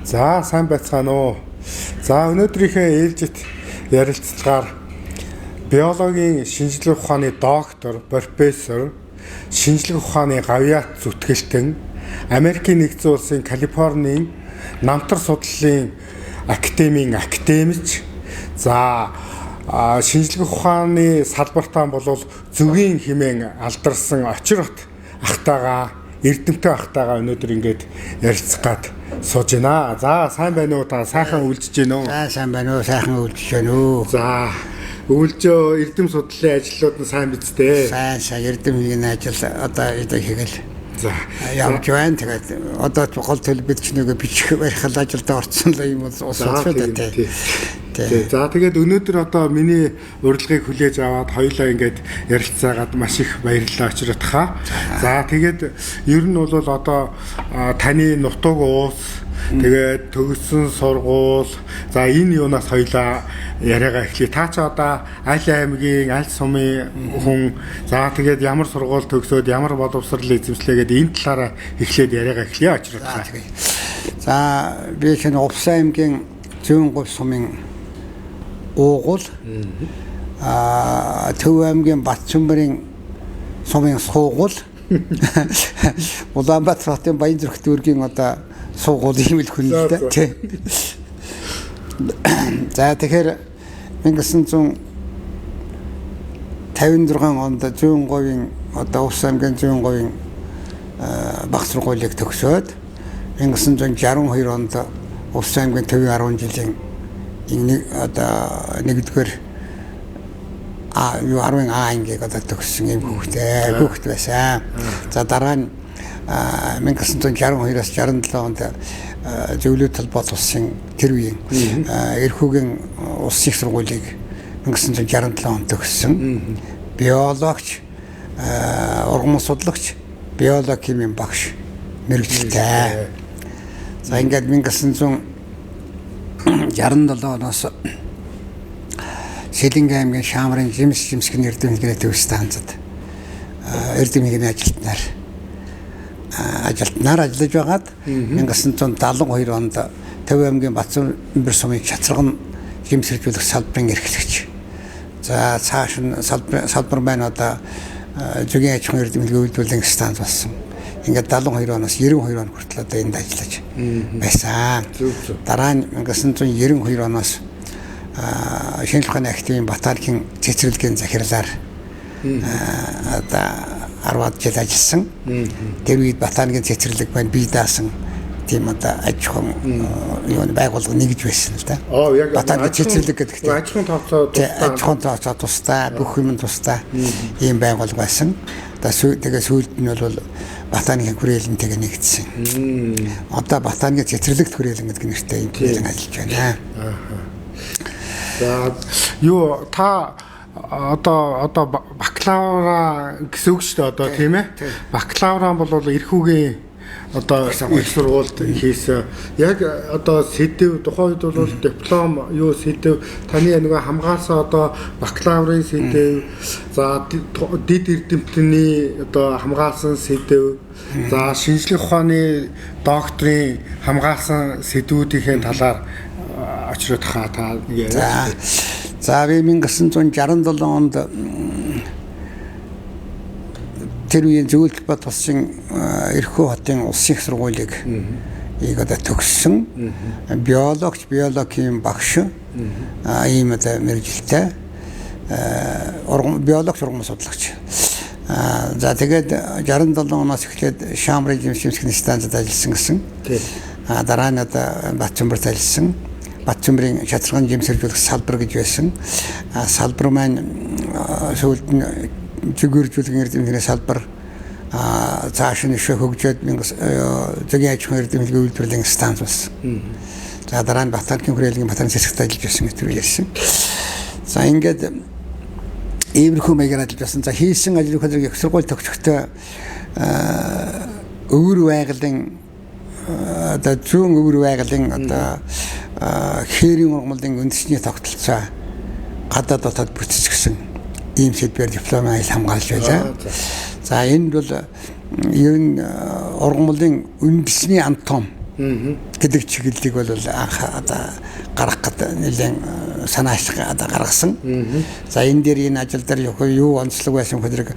За сайн байцгаана уу. За өнөөдрийнхээ ээлжит ярилцлагаар биологийн шинжилгээ ухааны доктор, профессор, шинжилгээ ухааны гавьяат зүтгэлтэн, Америкийн нэгдсэн улсын Калифорнийн намтар судлалын академийн академич, за шинжилгээ ухааны салбартаа бол зөвгийн хэмээн алдарсан очирот ахтайгаа, эрдэмтэн ахтайгаа өнөөдөр ингээд ярилцах гад сууж байна. За сайн байна уу, та сайхан үлдэж байна уу? За сайн байна уу, сайхан үлдэж байна уу? За өвлжөө эрдэм судлалын ажлууд нь сайн биз дээ. Сайн эрдэмийн ажил одоо хийгээл. За явж байна. Тэгээд одоо гол төлбөд ч нэг бичих барих ажилд орцсон л юм бол уусаад тий. За тэгээд өнөөдөр одоо миний урилгыг хүлээж аваад хоёулаа ингээд ярилцаагаад маш их баярлалаа очиротхаа. За тэгээд ер нь бол одоо таны нутаг уус, тэгээд төгссөн сургууль, за энэ юунаас хоёулаа яриагаа эхлэе. Та ч одоо аль аймгийн аль сумын хүн, за тэгээд ямар сургууль төгсөөд ямар боловсрол эзэмшлээгээд энэ талаараа эхлээд яриагаа эхлэе очиротхаа. За би чинь Увс аймгийн Зүүн Говь сумын уугуул, Төв аймгийн Батцүмбэрийн сумын суугуул, Улаанбаатар хотын Баянзүрх дүүргийн одоо суугуул юм л хүнэлтэй тий. За тэгэхээр 1956 онд Зүүн Говийн одоо Увс аймгийн Зүүн Говийн баг сургуулийг төгсөөд 1962 онд Увс аймгийн Төвийн 10 жилийн нэгдүгээр 10-ын А ангийг одоо төгссөн юм хүүхэд байсан. За дараа нь 1962-аас 67 онд зөвлөлт талбай улсын тэр үеийн Эрхүүгийн улсын их сургуулийг 1967 онд төгссөн. Биологч, ургамал судлагч, биологи химийн багш мэргэжилтэй. За ингээд 1967 оноос Сэлэнгэ аймгийн Шаамрын жимсгэн эрдэм хэлний төв станцад эрдэм хэлний ажилтнаар ажиллаж байгаад 1972 онд Төв аймгийн Батцүмбэр сумын Чацраган жимсэржүүлэх салбарын эрхлэгч. За цааш нь салбар байна одоо зөвгийн аж ахуйн эрдэм хэлний үйлдвэрлэлийн станц болсон. Ингээд 72 оноос 92 он хүртэл одоо энд ажиллаж байсан. Дараа нь 1992 оноос шинжлэх ухааны академийн ботаникийн цэцэрлэгийн захирлаар одоо 10 жил ажилласан. Тэр үед ботаникийн цэцэрлэг байна бий даасан тийм одоо аж ахуйн юуны байгууллага нэгж байсан л да. Ботаникийн цэцэрлэг гэдэг чинь аж ахуйн тооцоо тусдаа бүх юм тусдаа ийм байгууллага байсан. Тэгээд сүүлд нь бол ботаникийн хүрээлэнтэйг нэгдсэн. Одоо ботаникийн цэцэрлэгт хүрээлэн гэдэг нэртэй юм ажиллаж байна. За юу та одоо бакалавра гэсэн үг шүү дээ одоо тийм ээ. Бакалавра бол Эрхүүгийн одоо их сургуульд хийсэн. Яг одоо сэдв тухайн үед бол диплом юу сэдв таны нэг хамгаалсан одоо бакалаврын сэдв, за дид эрдэмтний одоо хамгаалсан сэдв, за шинжлэх ухааны докторийн хамгаалсан сэдвүүдийн талаар очирот хаа та нэг яриа. За би 1967 онд тэр үеийн зөвлөлт бат улсын Эрхүү хотын улсын их сургуулийг одоо төгссөн. Биологч, биологийн багш ийм одоо мэргэжилтэй. Биологч, ургамал судлагч. За тэгээд 67 оноос эхлээд Шаамрын жимсгэн станцад ажилласан гэсэн. Дараа нь одоо Батцүмбэрт ажилласан. Батцүмбэрийн Чацраган жимсэржүүлэх салбар гэж байсан. Салбар маань сүүлд нь зөвгөржүүлгийн эрдэм хэлний салбар цааш нь хөгжөөд зөвгийн аж ахуйн эрдэм хэлний үйлдвэрлэлийн станц болсон. За дараа нь ботаникийн хүрээлэнгийн ботаник зэсэгт ажиллаж байсан гэдэг ярьсан. За ингээд иймэрхүү маягаар ажиллаж байсан. За хийсэн ажлын их сургууль төгсөхдөө өвөр байгалийн одоо зүүн өвөр байгалийн одоо хээрийн ургамлын үндэсний тогтолцоо гадаад дотоод бүтцгэсэн ийм сэдвээр дипломын ажил хамгаалж байлаа. За энэ бол ер нь ургамлын үндэсний антом гэдэг чиглэлийг бол анх одоо гаргах гэдэг нэлээд санааш гаргасан. За энэ дээр энэ ажил дээр юу онцлог байсан гэхээр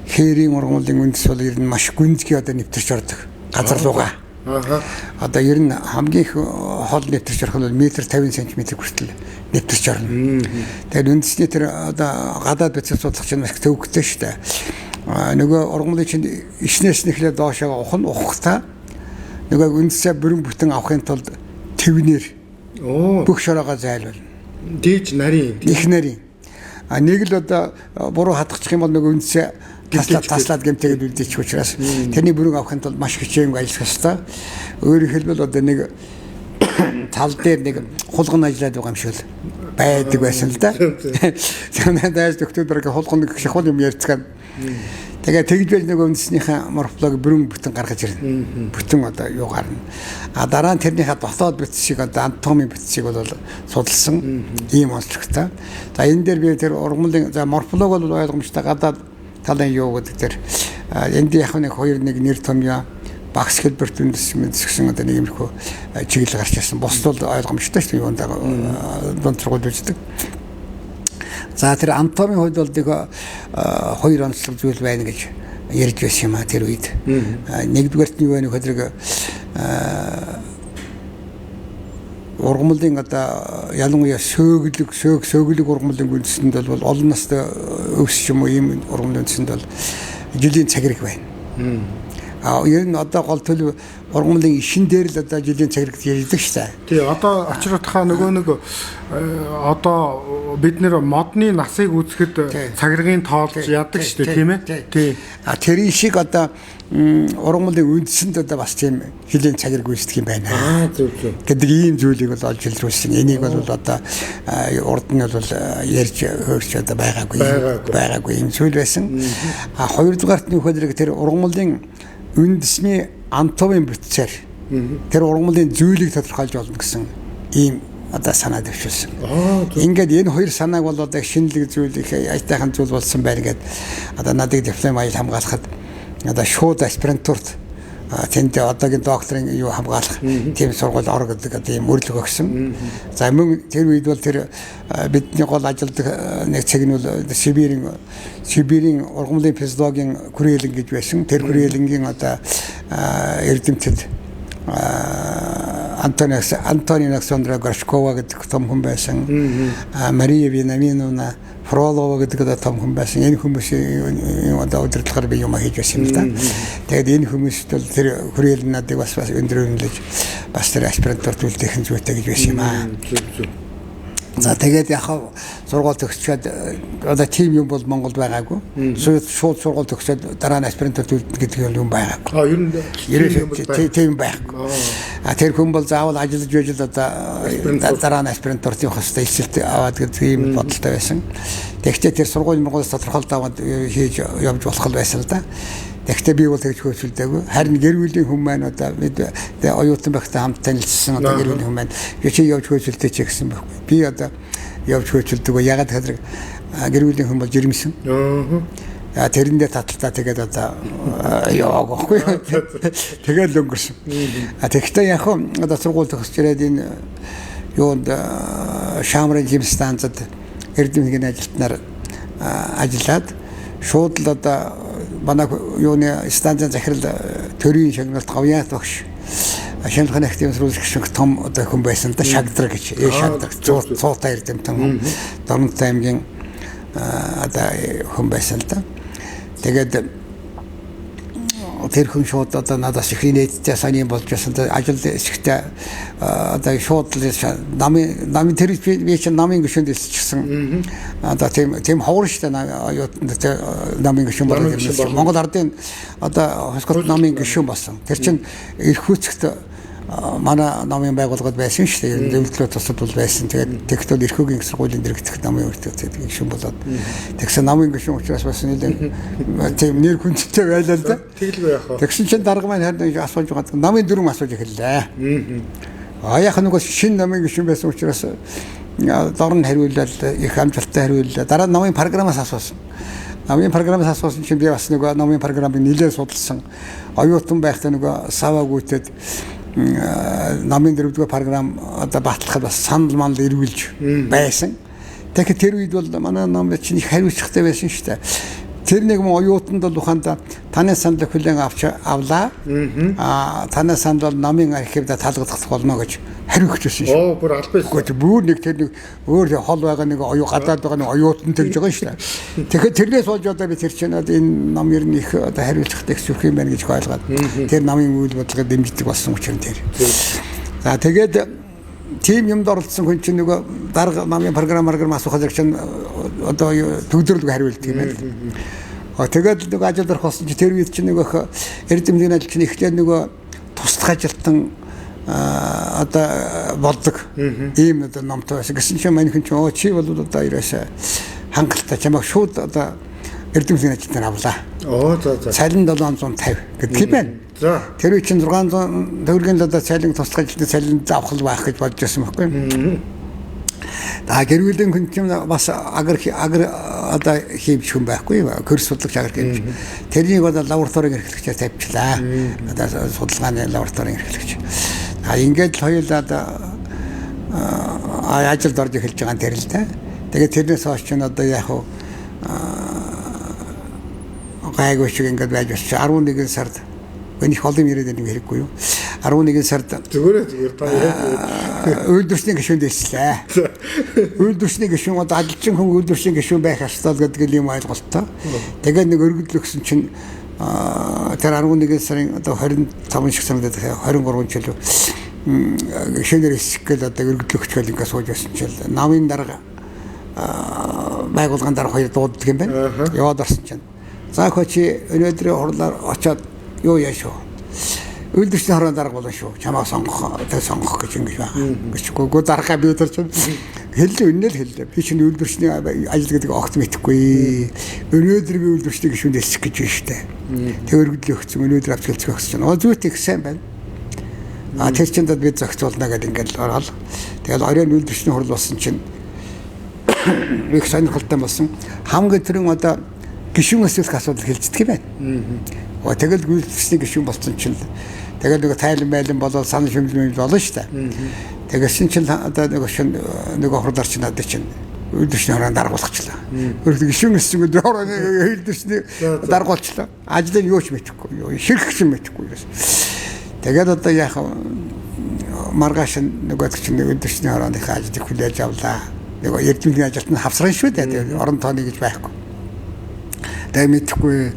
хээрийн ургамлын үндэс бол ер нь маш гүнзгий одоо нэвтэрч ордог газар руугаа. Одоо ер нь хамгийн их хол нэвтэрч орох нь метр 50 см хүртэл нэвтэрч орно. Тэгэхээр үндэсний тэр одоо гадаад бицэл судлах чинь маш төвөгтэй шүү дээ. Нөгөө ургамлын чинь ичнээс нэхлээ доошоо ухахтаа нөгөө үндэсээ бүрэн бүтэн авахын тулд твнэр бүх шороогоо зайлвал. Дээж нарийн их нарийн. Нэг л одоо буруу хатгачих юм бол нөгөө үндэсээ таслаад гэмтээд үлдээчих учраас тэрний бүрэн авахын тулд маш хичээн ажиллах ёстой. Өөрөөр хэлбэл одоо нэг тал дээр нэг хулган ажиллаад байгаа юм шиг л байдаг байсан л да. Тэгвэл дайс доктор хулган гэх шахал юм ярьцгаана. Тэгээ тэгж байж нэг үндэснийхээ морфолог бүрэн бүтэн гаргаж ирнэ. Бүтэн одоо юу гарна. Дараа нь тэрнийхээ дотоод бүтцийг одоо анатомийн бүтцийг бол судалсан ийм онцлогтой. За энэ дээр би тэр ургамлын за морфолог бол ойлгомжтой гадаад талын юу гэдэг тэр энд яг нэг хоёр нэг нэр томьёо багс хэлбэрт үндэс гэсэн одоо нэг юмрхөө чиглэл гарч ирсэн. Бус бол ойлгомжтой шүү дээ юунд дунд сургууль үздэг. За тэр анатомийн хувьд бол нэг хоёр онцлог зүйл байна гэж ярьж байсан юм а тэр үед. Нэгдүгээрт нь юу байна гэхээр ургамлын одоо ялангуяа сөөгөлөг ургамлын үндэсэнд бол олон настай өвс юм уу ийм ургамлын үндэсэнд бол жилийн цагирэг байна. Ер нь одоо гол төлөв ургамлын ишин дээр л одоо жилийн цагирагт ярьдаг шүү дээ. Тий, одоо очротхаа нөгөө нэг одоо бид нэр модны насыг үзэхэд цагиргийн тоолж яадаг шүү дээ, тийм ээ? Тий. Тэр шиг одоо ургамлын үндэсэнд одоо бас тийм жилийн цагираг үүсдэг юм байна. Зөв. Гэдэг ийм зүйлийг бол олж илрүүлсэн. Энийг бол одоо урд нь бол ярьж хөрч одоо байгаагүй юм зүйл байсан. Хоёрдугаарт нь хөлрэг тэр ургамлын үндэсний анатомийн бүтцээр тэр ургамлын зүйлийг тодорхойлж болно гэсэн ийм одоо санаа дэвшүүлсэн. Ингээд энэ хоёр санааг бол одоо шинэлэг зүйл их аятайхан зүйл болсон байна гэдэг одоо надыг диплом аял хамгаалахад одоо шууд аспирантурт тэнд одоогийн докторын юу хамгаалах тийм сургууль ор гэдэг одоо ийм өрлөг өгсөн. За мөн тэр үед бол тэр бидний гол ажилладаг нэг цаг нь бол Сибирийн ургамлын физиологийн хүрээлэн гэж байсан. Тэр хүрээлэнгийн одоо эрдэмтэд Антони Александра Горшкова гэдэг том хүн байсан. Мария Вениаминовна Фролова гэдэг том хүн байсан. Энэ хүмүүсийн одоо удирдлагаар би юм хийж байсан юм да. Тэгээд энэ хүмүүст бол тэр хүрээлэн надыг бас өндрөөнлөж бас тэр аспирантурт үлдээх зүйтэй гэж байсан юм аа. За тэгээд яг сургууль төгсчөөд одоо тийм юм бол Монголд байгаагүй. Шууд сургууль төгсөөд дараа нь аспирантурт үлдэх гэдэг юм байгаагүй. Ер нь тийм байхгүй. Тэр хүн бол заавал ажиллаж байж л одоо дараа нь аспирантурт явах хэрэгтэй эсэлт аваад гэдэг ийм бодолтой байсан. Тэгэхдээ тэр сургуулийн Монголоос тодорхойлт аваад хийж явж болох л байсан л да. Тэгэхдээ би бол тэгж хөөцөлдөөгүй. Харин гэр бүлийн хүн маань одоо бид оюутан байхдаа хамт танилцсан одоо гэр бүлийн хүн маань чи явж хөөцөлдөө ч гэсэн байхгүй. Би одоо явж хөөцөлдөгөө ягаад гэхээр гэр бүлийн хүн бол жирэмсэн. Тэрэндээ таталтаа тэгээд одоо яваагүй. Тэгээд л өнгөрсөн. Тэгэхдээ яг одоо сургууль төгсч ирээд энэ юунд Шамрын жим станцад эрдэмтний ажилтнаар ажиллаад шууд л одоо манай юуны станцын захирал төрийн шагналт Гавьяат багш Шанхай нэгтгэм сурвалжлагч том одоо хүн байсан да Шагдар гэж Шагдар цуутай эрдэмтэн хүн Дорнот аймгийн одоо хүн байсан да. Тэгээд тэр хүн шууд одоо надаас их нээдтэй сайн болж байсан. Ажил эсэгтэй одоо шууд намын тэр би чинь намын гишүүнд илчсэн. Одоо тийм ховор штэ намын гишүүн болоод Монгол ардын одоо хосгот намын гишүүн болсон. Тэр чинь эрх үүсгт манай намын байгууллагад байсан шүү дээ. Зөвлөлөө тусад бол байсан. Тэгээд тэгтэл эрхөөгийн сургуулийн дэргэдэх намын өртөө гишүүн болоод тэгсэн намын гишүүн учраас бас нэлээд тийм нэр хүндтэй байлаа л да. Тэглгүй яах вэ? Тэгсэн чинь дарга маань харин асууж байгаа. Намын дөрөв асууж эхэллээ. Яах нэг шинэ намын гишүүн байсан учраас дорн хариуллаа их амжилттай хариуллаа. Дараа нь намын програмаас асуусан. Намын програмаас асуусан чинь би бас нэг намын програмыг нэлээд судалсан. Оюутан байхдаа нэг саваа гүйтэд намын 4-р програм одоо батлахад бас санал манал эргүүлж байсан. Тэгэхээр тэр үед бол манай ном чинь их хариуцлагатай байсан шүү дээ. Тэр нэг оюутанд бол ухаанда таны санал хүлээн авлаа. Таны санал бол намын архивда талгадах болно гэж хариу өгсөн шүү. Бүр албаасан. Гэхдээ бүр нэг тэр нэг өөр хол байгаа нэг гадаад байгаа нэг оюутан тэгж байгаа шүү дээ. Тэгэхээр тэрнээс болж одоо би тэр чинь одоо энэ ном ер нь их одоо хариуцлагатай сүрх юм байна гэж ойлгоод тэр намын үйл бодлогыг дэмждэг болсон учраас тэр. За тэгээд тим юмд оролцсон хүн чинь нөгөө дарга намын програмаар асуухад чинь одоо төгсрөлгүй хариулт юм байна. Тэгээд нөгөө ажил дөрөх болсон чи тэр үед чинь нөгөө эрдэмтний ажил чинь ихлээр нөгөө туслах ажилтан одоо болдог ийм одоо номтой байсан. Гэсэн чинь мань хүн чинь чи бол одоо ерөөсөө хангалттай чамайг шууд одоо эрдэмтний ажилтнаар авлаа. За. Цалин 750 гэдэг юм байна. За. Тэр үе чинь 600 төгрөгийн одоо цалин туслах ажилтны цалинд авах байх гэж бодож байсан байхгүй. За гэрүүлийн хүн чинь бас агар одоо хийвч хүн байхгүй. Курс судлаач агар хийвч. Тэрнийг одоо лабораторийн эрхлэгчээр тавьчлаа. Одоо судалгааны лабораторийн эрхлэгч. Ингээд л хоёулаа ажилд орж эхэлж байгаа тэр л да. Тэгээд тэрнээс хойш ч одоо яг гайгүй шиг ингээд байж байна. 11 сард энэ холын ирээд нэг хэрэггүй юу? 11 сард зүгээр та үйлдвэрчний гишүүнд дэслээ. Үйлдвэрчний гишүүн одоо ажилчин хүн үйлдвэрчний гишүүн байх ёстой гэдэг юм ойлголттой. Тэгээд нэг өргөдөл өгсөн чинь тэр 11 сарын одоо 25 шиг сард 23 жил гишүүнээр хэсэгэл одоо өргөдөл өгч гал ингээд сууж байсан чинь намын дарга байгууллагын дарга хоёр дууддаг юм байна. Яваад орсон чинь. За чи өнөөдрийн хурлаар очиод юу яашгүй. Үйлдвэрчний хорон дарга болно шүү. Чамаа сонгох гэж ингэж байна. Гэчгүй дарга би өдөр чинь хэллээ үнэ л хэллээ. Би чинь үйлдвэрчний ажил гэдэг огт мэдэхгүй. Өнөөдөр би үйлдвэрчний гишүүнд хэлсэх гэж байна шүү дээ. Тэг өргөдлөө өгсөн өнөөдөр авч хэлцэх өгсөн чинь. Зүйтэй их сайн байна. Тэр чинь бид зохицуулна гэдэг ингээд ороод. Тэгэл оройн үйлдвэрчний хурал болсон чинь их сонирхолтой болсон. Хамгийн түрэн одоо гишүүн өсөх асуудал хэлцдэг юм байна. Тэгэл үйлдвэрчний гишүүн болсон чинь тэгэл нэг тайлан байлан болоод санал шимжлэмж болно шүү дээ. Тэгсэн чинь одоо нэг хурдар чинь надад чинь үйлдвэрчний хорон дарга болгочлаа. Гишүүн өссөн өдөр хорон үйлдвэрчний дарга болчлаа. Ажлын юу ч мэдэхгүй, ширхэг ч мэдэхгүй. Тэгээд одоо яг маргааш нөгөө чинь үйлдвэрчний хорооныхаа ажлыг хүлээж авлаа. Нөгөө эрдэмтний ажилтнаа хавсран шүү дээ. Орон тооны гэж байхгүй. Тэгээд мэдэхгүй.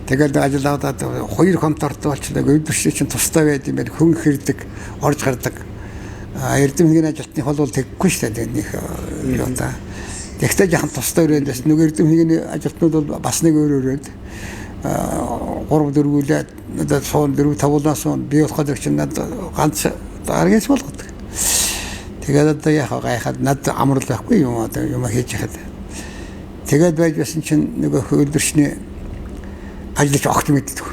Тэгээд ажиллаад 2 конторт болчихлоо. Үйлдвэрчний чинь тустай байд юм байна. Хүн хэрдэг, орж гардаг. Эрдэмтний ажилтны хол бол тэггүй шүү дээ. Нэг юу та. Тэгтээ яхан тустай өрөөндөөс нөгөө эрдэмтний ажилтнууд бол бас нэг өөр өрөөнд 3-4 үлээд одоо 4-5-аас би болоход чинь ганц аргас болгодог. Тэгээд одоо яг гайхаад над амрал байхгүй юм одоо юм хийж яхад. Тэгээд байж байсан чинь нөгөө үйлдвэрчний ажлыг огт мэддэг.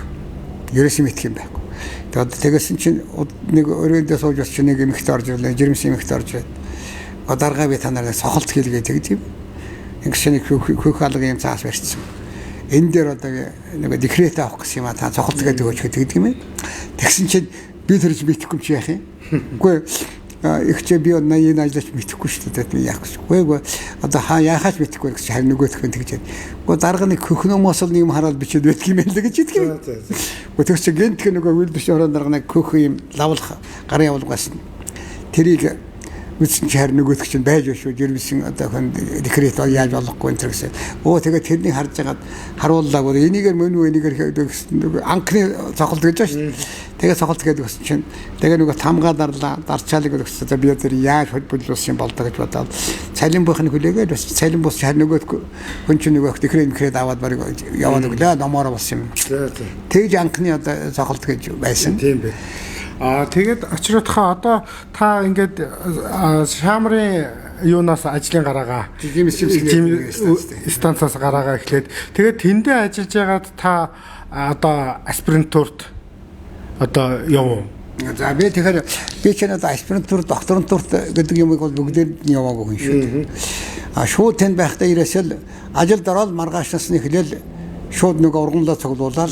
Ерөөсөө мэдэх юм байхгүй. Тэгээд тэгсэн чинь нэг өрөөндөө сууж бас чинь нэг эмэгтэй орж ирлээ. Жирэмсэн эмэгтэй орж ирээд даргаа би танараа сохолт хийлгээ тэгдэв. Ингэсэн хөх алгын юм цаас барьсан. Энэ дээр одоо нэг декрет авах гэсэн юм та цохолт гэдэг өгч гэдэг юм. Тэгсэн чинь би тэрч мэдхгүй чи яах юм? Үгүй их ч би энэ ажиллаж мэдхгүй шүү дээ. Би яах гэж. Үгүй одоо яахаач мэдхгүй гэж харин нөгөөх нь тэгж. Үгүй дарга нэг хөхнөөмөөс л юм хараад бичээд байдаг юм л гэж хэлдэг юм. Үгүй тэр чинь гэнтх нөгөө үйлдвэрчний хорон дарга нэг хөх юм лавлах гарын явуулгаас тэрийг үсэн чи харин нөгөөх чинь байж шүү. Жирэмсэн одоо хэн декрет яаж болохгүй энэ гэсэн. Тэгээд тэрний харж байгаад харууллаа бүр энийгээр мөн үү энийгээр гэсэн анхны цохолт гэж байна шүү. Тэгээд цохолт гэдэг гэсэн чинь тэгээд нөгөө тамгаа дарлаа дарчаалыг өгсөн. За би тэр яаж хөдөлгөөс юм болдог гэж бодоод цалин буухны хүлээгээд бас цалин буус харин нөгөөх хүн чинь нөгөө декрет аваад барыг яваад өглөө номоор болсон юм. Тэгж анхны одоо цохолт гэж байсан. Тийм бэ. Тэгээд очротхоо одоо та ингээд шамрын юунаас ажлын гараагаа станцаас гараагаа эхлээд тэгээд тэндээ ажиллаж байгаад та одоо аспирантурт одоо явуу. За би тэгэхээр би ч надад аспирантур докторантурт гэдэг юмыг бол бүгдээр нь яваагүй хүн шүү дээ. Шууд тэнд байхдаа ирээсэл ажилд ороод маргаашнаас нь эхлээл шууд нэг ургамлаа цуглуулаад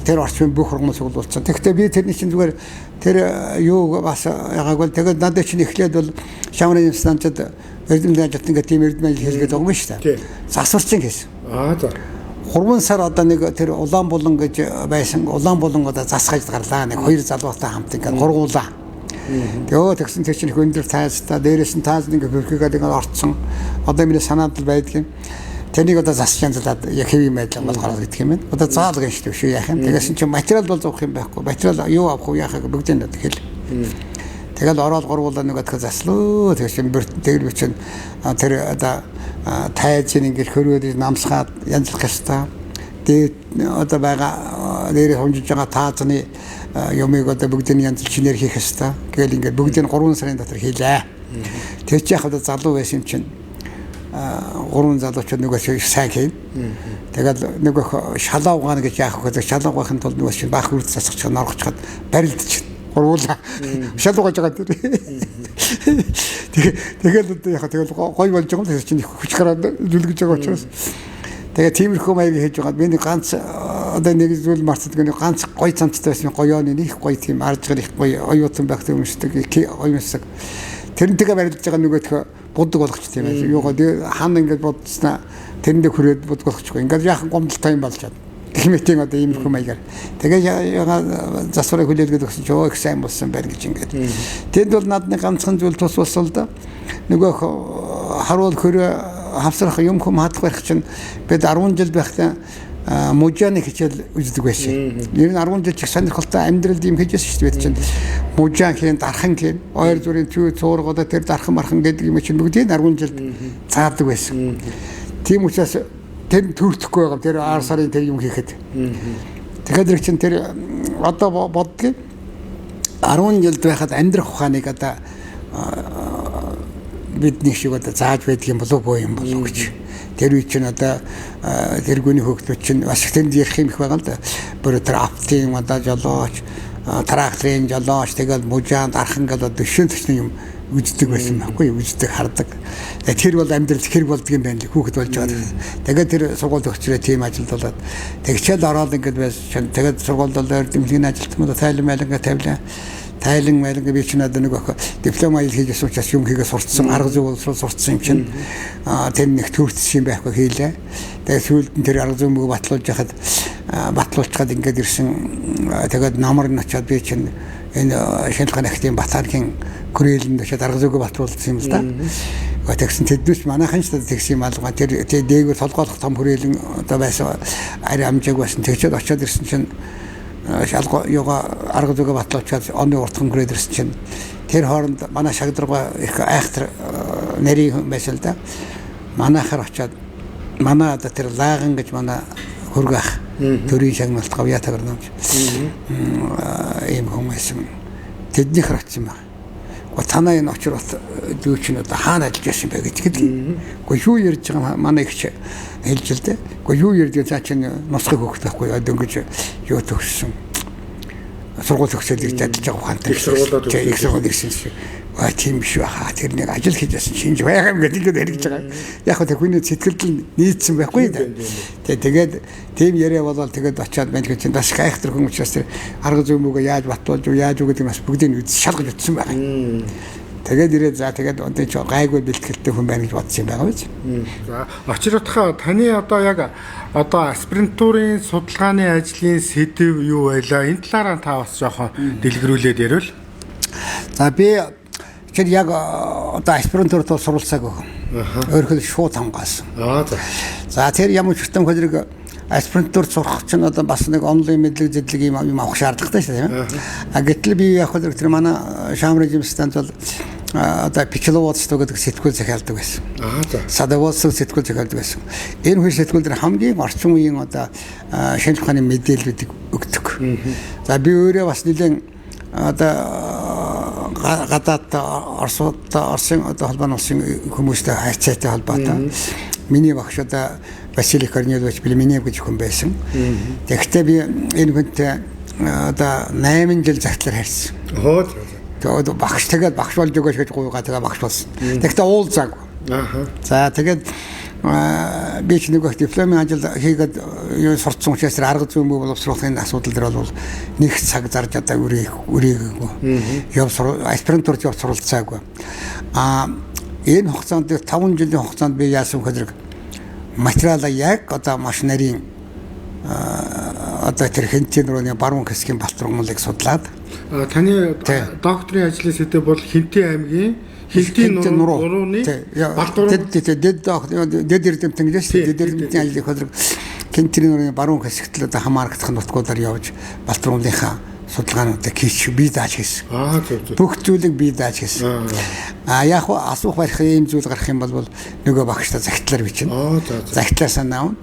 тэр орчмын бүх ургамал цуглуулсан. Тэгэхдээ би тэрний чинь зүгээр тэр юу бас ягааг бол тэгээд надад чинь эхлээд бол шамрын станцад эрдэмтэн ажилтан гэх тийм эрдэмтэн ажил хийгээд байгаа юм шүү дээ. Засварчин гэсэн. За. 3 сар одоо нэг тэр улаан булан гэж байсан. Улаан булан одоо засгаж гарлаа. Нэг 2 залуутай хамт ингээд гургуулаа. Тэгээ тэгсэн тэр чинь их өндөр тайзтай дээрээс нь тааз нэг хөрхөгээд ингээд орцсон. Одоо миний санаанд л байдаг юм. Тэнийг одоо засч янзлаад яг хэвийн байдлаар болгоод гэдэг юм байна. Одоо заал гэж шүү шүү яах юм. Тэгээс чинь материал бол зовх юм байхгүй. Материал юу авах вэ яахыг бүгдийг нь хэл. Тэгэл ороод гурвуулаа нэг отго заслуу. Тэгээс чинь тэр бичин тэр одоо тайзын ингээд хөрөөд намсгаад янзлах ёстой. Тэгээд одоо байгаа дээрээ хонжиж байгаа таазны юмыг одоо бүгдийг янзлж шинээр хийх ёстой. Тэгэл ингээд бүгдийг 3 сарын дотор хийлээ. Тэр чи яг одоо залуу байсан юм чинь 3 залуучууд нөгөө сайн хийн. Тэгээд нөгөө шалаа угаана гэж яах вэ? Шалаа угаахын тулд нөгөө чинь баах үрд засах норгочход барилдчих. Гурвуулаа. Шалаа угааж байгаа тэр. Тэгээд одоо яхаа тэгэл гой болж байгаа юм тэр чинь хүч гараад зүлгэж байгаа учраас. Тэгээд тиймэрхүү маяг хийж байгаа. Би нэг ганц одоо нэг зүйл марцдаг нэг ганц гой цамцтай байсан гоёоны нэг гой тийм аржгаар их гой оюутан байх юмшдаг оюусаг. Тэрнтэйгээ барилдаж байгаа нөгөөх буддаг болгоч тийм ээ. Юугаа хаана ингэж бодснаа тэрэндээ хүрээд буддаг болгочихгүй. Ингээд яахан гомдолтой юм болчиход. Гихмэтийн одоо иймэрхүү маягаар. Тэгээ яга засварыг хүлээлгээд өгсөн ч өө их сайн болсон байна гэж ингээд. Тэнд бол надны ганцхан зүйл тус болсон л да. Нөгөөх харуул хөрөө хавсрах юм хүм хадах байх чинь бид 10 жил байхдаа мужааны хичээл үздэг байсан. Ер нь 10 жил чих сонирхолтой амьдрал юм хийжсэн шүү дээ чинь. Мужаан хийн, дархан хийн, ойр зүрийн төв цуургуудаа тэр дархан мархан гэдэг юм чинь бүгдийг 10 жилд цаадаг байсан. Тийм учраас тэр төрөхгүй байгаа тэр 10 сарын тэр юм хийхэд. Тэгэхээр тэр чинь тэр одоо боддгийг 10 жилд байхад амьдрах ухааныг одоо бидний шиг одоо зааж байдаг юм болов уу юм болов гэж. Тэр үе чинь одоо тэргүүний хөгтөд чинь бас тэнд ярих юм их байгаа л да. Бүр тэр автын одоо жолооч, тракторын жолооч тэгэл мужаан дархан гэдэг дэшин төчний юм үздэг байсан байхгүй юу? Үздэг хардаг. Тэр бол амьдрал хэрэг болдгийм байна ли хүүхэд болж байгаа. Тэгээд тэр сургууль өгчрээ тийм ажилд болоод тэгчээл ороод ингээд байсан. Тэгээд сургуульд бол эрдэмтний ажилтнууд тайлан байлангаа тавилаа. Тайлан байлангаа би чинь одоо нэг диплом аялал хийж учраас юм хийгээ сурцсан, арга зүй боловсрол сурцсан юм чинь тэр нэг төвчсөн юм байхгүй хийлээ. Тэгээд сүүлд нь тэр арга зүй мөг батлуулчихад ингээд ирсэн. Тэгээд намар нь очиад би чинь энэ шинжилгээний ахтын Батаргийн хүрээлэнд очиад арга зүйг батлуулсан юм л да. Тэгсэн тэднээс манайхан ч тэгсэн юм алга тэр дээгүүр толгойлох том хүрээлэн одоо байсан ари амжааг байсан. Тэгчээд очиад ирсэн чинь шалгуу юугаа арга зүйг батлуулчаад оны уртхан хүрээд ирсэн чинь тэр хооронд манай шагдрага их айхтар нэрийн байсан л да. Манайхаар очиад манай одоо тэр лаган гэж манай хөргөх төрийн шагналт гавья тагэрнамж ийм хүмүүс юм тэднийх рацсан байна. Танаа энэ очрол дүүчин одоо хаана ажиллаж байсан бэ гэдэг. Гэхдээ юу ярьж байгаа манай ихч хэлж л дээ. Гэхдээ юу ярьж байгаа чинь нусгыг хөөх таахгүй одоо ингэж юу төгссөн. Сургууль төгсөөд ирж ажиллаж байгаа ухаантай. Их сургууль ирсэн шиг. Тийм биш баха. Тэр нэг ажил хийж байсан шинж байгаа юм гэдэг л хэрэгж байгаа. Яг хөө хүний сэтгэлд нийцсэн байхгүй да. Тэгээд тийм яриа болоод тэгээд очиад байна гэж бас хайхтар хүн учраас тэр арга зүй мөгөө яаж батуулж яаж үг гэдэг бас бүгдийг үз шалгаж утсан байгаа. Тэгээд ирээд за тэгээд одоо ч гайгүй бэлтгэлтэй хүн байна гэж бодсон юм байгаа биз. За очиротхоо таны одоо яг одоо аспирантурын судалгааны ажлын сэдэв юу байлаа? Энэ талаараа та бас жоохон дэлгэрүүлээд ярил. За би тэр яг одоо аспирантурт суралцаагүй. Өөрөөр шууд хамгаалсан. За тэр ямар ч хөтөн хөлрөг аспирантурт сурах чинь одоо бас нэг онлайн мэдлэг зэдлэг юм авах шаардлагатай шүү дээ. Гэтэл би яг хөлрөг тэр манай шамрын жимстанд бол одоо пчеловодство гэдэг сэтгүүл захиалдаг байсан. Садоводство сэтгүүл захиалдаг байсан. Энэ хоёр сэтгүүл дээр хамгийн орчин үеийн одоо шинжлэх ухааны мэдээллүүдийг өгдөг. За би өөрөө бас нэгэн одоо гадаад Орсын одоо холбооны улсын хүмүүстэй хайрцагтай холбоотой. Миний багш одоо Василий Корнилович Племенев гэж хүн байсан. Тэгэхдээ би энэ хүнтэй одоо 8 жил загтлаар хайрсан. Тэгээд багш тэгээд багш болж өгөөч гэж гуйгаа тэгээ багш болсон. Тэгэхдээ уул заг. За тэгээд би ч нэг дипломын ажил хийгээд юу сурцсан учраас арга зүйн боловсруулахын асуудал дээр бол нэг цаг зарж одоо үрээгүй. Аспирантурт явж суралцаагүй. Энэ хугацаанд 5 жилийн хугацаанд би яасан гэхээр материалаа яг одоо маш нарийн одоо тэр хинтийн рууны баруун хэсгийн балтруугныг судлаад таны докторийн ажлын сэдв бол Хинтээ аймгийн Хинтийн нурууны балтрууг дэд эрдэмтэнээс дэд эрдэмтний ажлын хөдөлгөөн Хинтийн нурууны баруун хэсэгт л одоо хамаарагдах нутгуудаар явж балтруугийнхаа судалгаануудыг хийх бие дааж хийсэн. Бүх зүйлийг бие дааж хийсэн. Яг асуух барих ийм зүйл гарах юм бол нөгөө багштай загтлаар бичнэ. Загтлаар санаа.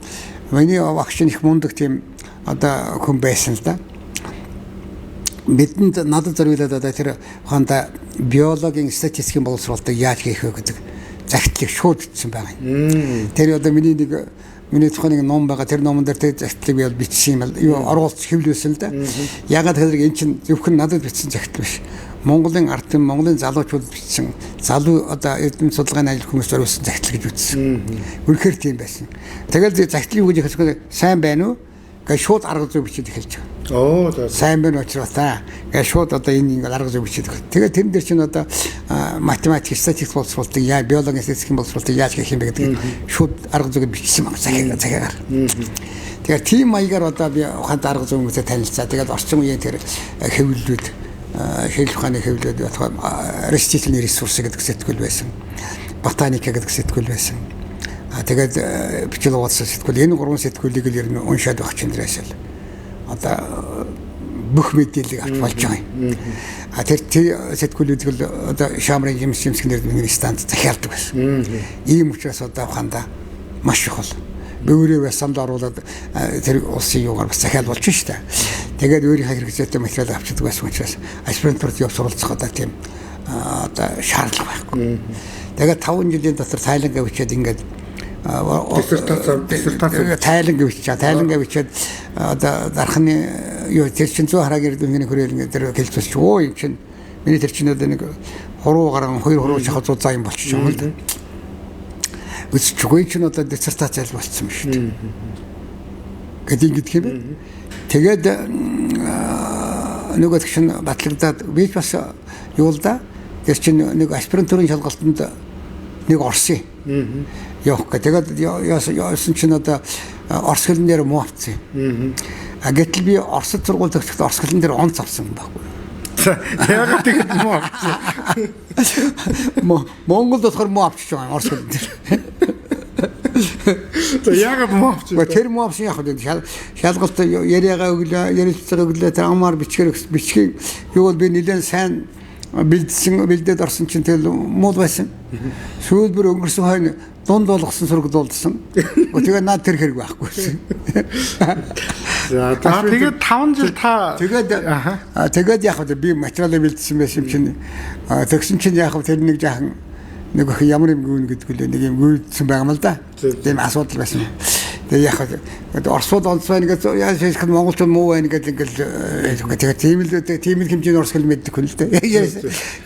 Миний багш нь их мундаг тийм одоо хүн байсан л да. Бидэнд надад зориулаад одоо тэр хондоо биологийн статистикийн боловсруулалтыг яаж хийх вэ гэдэг загтлыг шууд бичсэн байгаа юм. Тэр одоо миний тухайн нэг ном байгаа. Тэр номон дээр тэр загтлыг би бичсэн юм л оролцож хэвлүүлсэн л да. Ягаад гэвэл энэ чинь зөвхөн надад бичсэн загтал биш. Монголын ард түмэн, Монголын залуучууд бичсэн залуу одоо эрдэм судалгааны ажил хүмүүс зориулсан загтал гэж үзсэн. Үнэхээр тийм байсан. Тэгэл загтлыг юу гэж хэлэхгүй сайн байна уу? Гэж шууд арга зүй бичиж эхэлж байгаа. Сайн байна учраас гэж шууд одоо энэ арга зүй бичиж. Тэгээд тэрэн дээр чинь одоо математик, статистик боловсруулалтыг яа, биологийн статистикийн боловсруулалтыг яаж хийх юм бэ гэдгийг шууд арга зүйг бичсэн баг цагаагаар. Тэгээд тийм маягаар одоо би ухаанд арга зүй хүмүүстэй танилцаа. Тэгээд орчин үеийн тэр хэвлэлүүд хэлэх ухааны хэвлэлүүд реститлийн ресурс гэдэг сэтгүүл байсан. Ботаника гэдэг сэтгүүл байсан. Тэгээд бичил ууц сэтгүүл энэ гурван сэтгүүлийг л ер нь уншаад байх чинь дээрээс л одоо бүх мэдээллийг авч болж байгаа юм. Тэр сэтгүүлүүдийг л одоо Шамрын жимсгнэр миний станц захиалдаг байсан. Ийм учраас одоо ухаандаа маш их бол би өөрөө самд оруулаад тэр улсын юугаар бас захиал болж штэ. Тэгээд өөрийнхөө хэрэгцээтэй материал авчдаг байсан учраас аспирантурт явж суралцах одоо тийм одоо шаардлага байхгүй. Тэгээд 5 жилийн дотор Тайлангаа бичээд ингээд Тайлангаа бичээд одоо дархны юу тэр чин 100 хараагийн эрдэмтний хүрээлэн тэр хэлцүүлж өө юм чин миний тэр чин одоо нэг хуруу гарan 2 хуруу шахаж заа юм болчих юм л да. Үсчгүй чин одоо диссертац зайл болцсон юм шүү дээ. Гэт ингэдэг юм бэ? Тэгээд нөгөө чин батлагдаад би бас юу л да. Тэр чин нэг аспирантурын шалгалтанд нэг орсон. Явах гэдэг. Тэгээд яасан чинь одоо орс хэлэн дээр муу авцсан. Гэтэл би орсод сургууль төгсөхдөө орс хэлэн дээр онц авсан байхгүй. Яг тэгэхэд муу авцсан. Монголд болохоор муу авчиж байгаа орс хэлэн дээр. Яг муу авчиж. Тэр муу авсан яг гэдэг шалгалт яриагаа өглөө, ярилцлага өглөө тэр амаар бичгийн юу бол би нэлээд сайн бэлдээд орсон чинь тэгэл муу байсан. Сүүлбэр өнгөрсөн хойно дунд болгосон сургуулсан. Тэгээ над тэр хэрэг байхгүй. За тэгээд 5 жил та тэгээд яг хөө би материалаа бэлдсэн байсан чинь тэгсэн чинь яг хөө тэр нэг жаахан нэг их ямар юм гүн гэдэг үлээ нэг юм гүйдсэн байгаа юм л да. Тийм асуудал байсан. Тэгээ яг хөө Оросууд онцгой нэг яаж хийх нь монголчууд муу байна гэдэг ингээл тийм л хэмжээний орос хэл мэддэг хүн л дээ.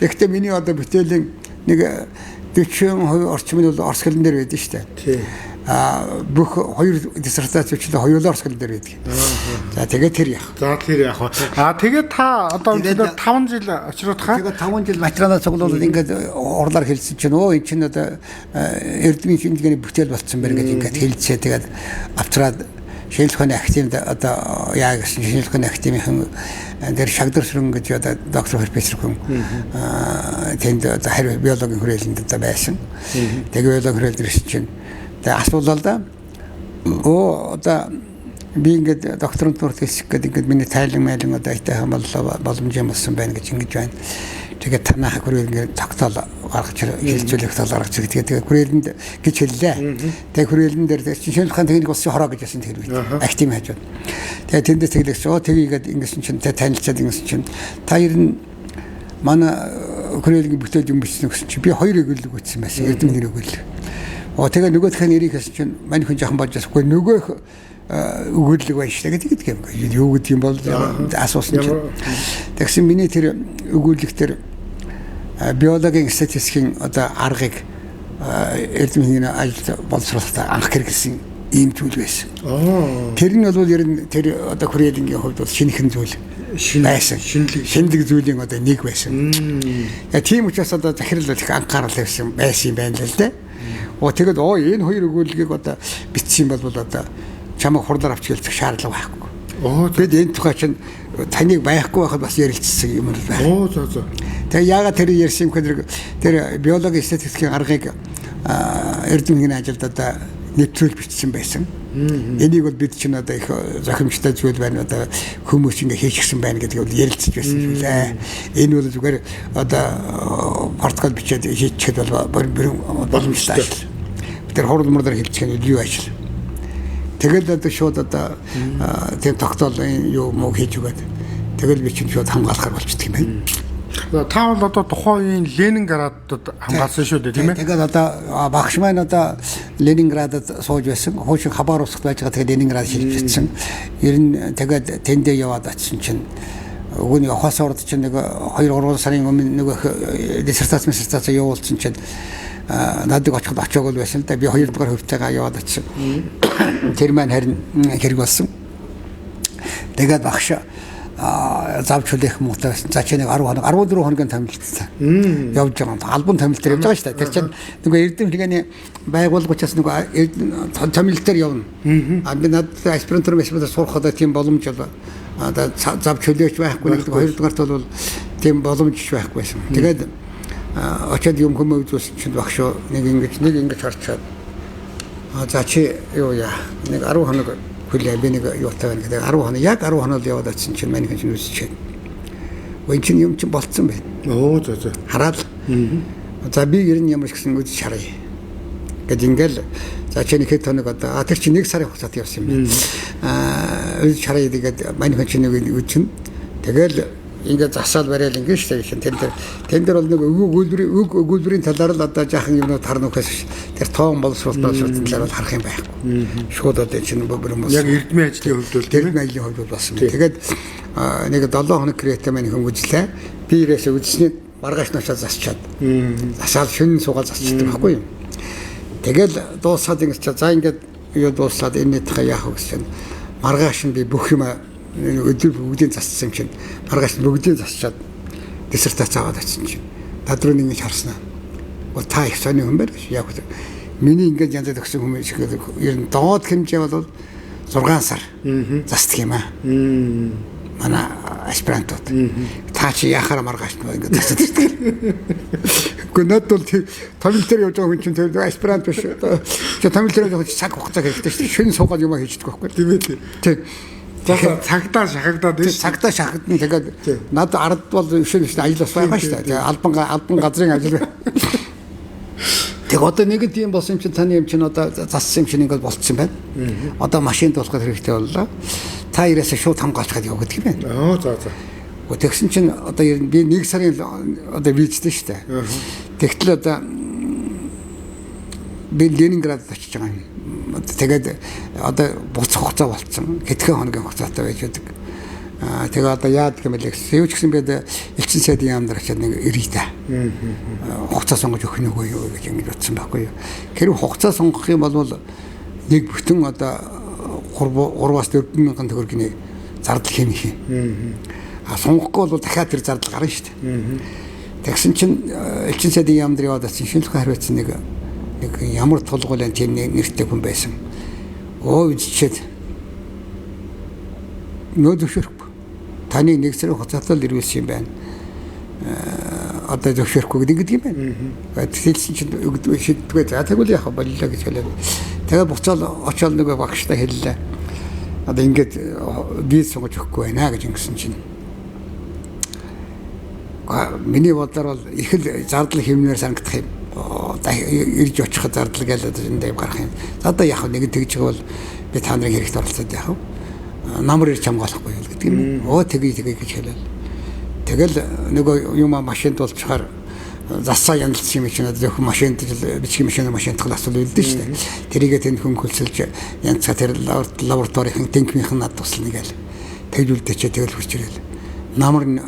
Гэхдээ миний одоо бүтээлийн нэг 40% орчим нь бол орос хэлэн дээр байдаг шүү дээ. Бүх хоёр диссертац бичлээ хоёулаа орос хэлэн дээр байдаг. За тэгээд тэр яах. За тэр яах. Тэгээд та одоо 5 жил очиротхаа. Тэгээд 5 жил материалаа цуглуулад ингээд урлаар хэлсэн чинь өө эн чинь одоо эрдмийн шинжилгээний бүтээл болцсон байна гэж ингээд хэлцээ. Тэгээд авчраад шинжилгээ ухааны академид одоо яа гэсэн шинжилгээ ухааны академийн дээр шагдарсрын гэж одоо доктор профессор хүн тэнд одоо хариу биологийн хүрээлэнд одоо байсан. Тэгээд биологийн хүрээлэлд ирсэн чинь тэгээд асуулаа л да. Одоо би ингээд докторантурт хийх гэдэг ингээд миний тайлан одоо айтайхан боломж юм болсон байна гэж ингэж байна. Тэгээд танах хүрээлэн тогтоол гаргаж хэлцүүлэх тал гаргаж тэгээд хүрээлэнд гэж хэллээ. Тэгээд хүрээлэн дээр шинжилгээ ухааны техник улсын хороо гэж ясан тэр үед актив хажууд. Тэгээд тэндээс тэглэж тэгээгээд ингэсэн чинь танилцаад ингэсэн чинь та ер нь манай хүрээлэнгийн бүтээл юм бичсэн гэсэн чинь би 2 өгүүлэг үүссэн байсан. Эрдэмтний өгүүлэг. Тэгээ нөгөөх нь нэрийг хэлсэн чинь мань хүн жоохон болж асахгүй нөгөөх өгүүлэг байна шүү дээ гэдэг юм. Юу гэдэг юм бол асуусан чинь. Тэгсэн миний тэр өгүүлэг төр биологийн статистикийн одоо аргыг Эрдэмтний ажил боловсруулалтаа анх хэрэглэсэн ийм зүйл байсан. Тэр нь бол ер нь тэр одоо хүрээлэнгийн хувьд бол шинэхэн зүйл байсан. Шинэлэг зүйлийн одоо нэг байсан. Тийм учраас одоо захирал их анхаарал тавьсан байсан юм байна л да. Тэгээд энэ хоёр өгүүлгийг одоо бичсэн бол одоо чамайг хурлаар авч гэлцэх шаардлага байхгүй. Бид энэ тухай чинь таныг байхгүй байхад бас ярилцсан юм байна. Тэгээ яагаад тэр ярьсан юм гэхээр тэр биологи статистикийн аргыг эрдэмтний ажилд одоо нэвтрүүлж бичсэн байсан. Энийг бол бид чинь одоо их зохимжтой зүйл байна, одоо хүмүүс ингэ хийчихсэн байна гэдгийг бол ярилцж байсан юм лээ. Энэ бол зүгээр одоо протокол бичээд хийчихэд бол боломжтой ажил. Тэр хурдмараар хэлчих нь юу ажил. Тэгэл одоо шууд одоо тийм тогтоол юу муу хийж өгöd. Тэгэл би чинь шууд хамгаалахар болчихдөг юм байна. Та бол одоо тухайн Ленинградад хамгаалсан шүү дээ, тийм ээ? Тэгээд одоо багш маань одоо Ленинградад сууж байсан. Хуучин Хабаровскт байж байгаа тэгээд Ленинград шилжчихсэн. Ер нь тэгээд тэндээ яваад очсон чинь өгөөний хос орд чинь нэг 2-3 сарын өмнө нэг диссертац явуулсан чинь надад очиход очоог байсан л да. Би 2 дугаар хөвтэйгээ яваад очив. Тэр маань харин хэрэг болсон. Тэгээд багш завч хүлээх муутай байсан. За чи нэг 10 хоног 14 хоногийн томилтсан. Явж байгаа. Албан томилт дээр явж байгаа шүү дээ. Тэр чинь нөгөө эрдэмтний байгууллагаас нөгөө томилтээр явна. Би надад аспирантур сурах одоо тийм боломж одоо завч хүлээж байхгүй. Нэг хоёрдугаарт бол тийм боломж байхгүй байсан. Тэгээд очоод юм хүмүүс үзүүлсэн чинь багш нэг ингэж харчаад за чи юу яа нэг 10 хоног хүлээ би нэг юутай байна гэдэг 10 хоног яг 10 хоног яваад очсон чинь манай хүн үзчихээ. Гүн чинь юм чинь болцсон байна. За. Хараад. За би ер нь ямар ч гэсэн үзэж харъя. Гэт ингээл за чи нэг хэд хоног одоо тэр чинь 1 сарын хугацаанд явсан юм байна. Үзэж харъя гэдэг манай хүн чинь нэг үзэн. Тэгэл ингээд засаал барайл ингээд шүү дээ. Тэн дээр бол нэг өгүүлбэрийн талаар л одоо жаахан юмнууд харна ухаас тэр тоон боловсруулалтын талаар бол харах юм байхгүй. Шууд одоо чинь бөмбөрөм болсон. Яг эрдмийн ажлын хувьд бол тэр ажлын хувьд бол болсон. Тэгээд нэг 7 хоног креатив маань хүн үзлээ. Би ирээсээ үзсний маргааш нушаа засчаад. Засаал шөнө суугаад засчихдаг байхгүй юу. Тэгэл дуусаад ингэж за ингээд юу дуусаад энэ тахаа яах вэ гэсэн. Маргааш нь би бүх юм өдөр бүгдийг зассан чинь маргааш бүгдийг засчаад диссертац аваад очсон чинь над руу ингэж харснаа. Та их сони хүн байна. Яг үү. Миний ингэж янзад өгсөн хүмүүс ер нь доод хэмжээ бол 6 сар застдаг юм аа. Манай аспирантууд. Та чи яхаар маргааш нь ингэж засдаг. Гэхдээ над бол томилт дээр явж байгаа хүн чинь тэр аспирант биш. Чи томилт дээр явж цаг хугацаа хэрэгтэй шүү дээ. Шин суугаад юм хийчихдэг байхгүй. Тийм ээ. Тийм. Цагтаа шахагдаад тийм. Цагтаа шахагдана. Тэгээд над ард бол өшөө ажил бас байгаа шүү дээ. Албан газрын ажил. Тэг одоо нэг тийм болсон юм чинь таны юм чинь одоо зассан юм чинь ингээд болцсон байна. Одоо машинд болоход хэрэгтэй боллоо. Та ирээсээ шууд хамгаалчихад явах гэдэг юм байна. За. Тэгсэн чинь одоо би 1 сарын одоо визтэй шүү дээ. Тэгтэл одоо би Ленинградд очиж байгаа юм. Тэгээд одоо буцах хугацаа болцсон. Хэдхэн хоногийн хугацаатай байж байдаг. Тэгээ одоо яадаг юм бэ гэсэн. Юу ч гэсэн би элчин сайдын яамд очиад нэг ирээ та. Хугацаа сонгож өгөх нь үгүй юу гэж ингэж бодсон байхгүй юу. Хэрэг хугацаа сонгох юм бол нэг бүтэн одоо 3-аас 4 мянган төгрөгийн зардал хэмнэх юм. Сонгохгүй бол дахиад тэр зардал гарна шүү дээ. Тэгсэн чинь элчин сайдын яамд яваад очсон шинэлхэн хариуцсан нэг ямар тулгуурлын тийм нэртэй хүн байсан. Үзчихэд нөө зөвшөөрөхгүй. Таны 1 сарын хугацаатай л ирүүлсэн юм байна. Одоо зөвшөөрөхгүй гэдэг юм байна. Тэгсэн чинь шийддгээ за тэгвэл яах вэ боллоо гэж хэлээ. Тэгээд буцаал очоод нэг багштай хэллээ. Одоо ингээд виз сонгож өгөхгүй байна гэж ингэсэн чинь. Миний бодлоор бол их л зардал хэмнээр санагдах юм. Ирж очиход зардал гээл энэ дэв гарах юм. За одоо яг нэг тэгж байгаа бол би та нарыг хэрэгт оролцоод яах вэ? Намар ирж хамгаалахгүй юу гэдэг юм. Тэгээ гэж хэлээл. Тэгэл нөгөө юм машинд болчихоор засаа янзлсан юм чинь зөвхөн машинд бичгийн машинд талаас л үлдэн шүү дээ. Тэрийгээ тэнд хүн хөлсөлж янзаа тэр лабораторийн тэнхмийнхэн над туслана гээл. Тэгж үлдээчээ тэгэл хурч ирэл. намар 10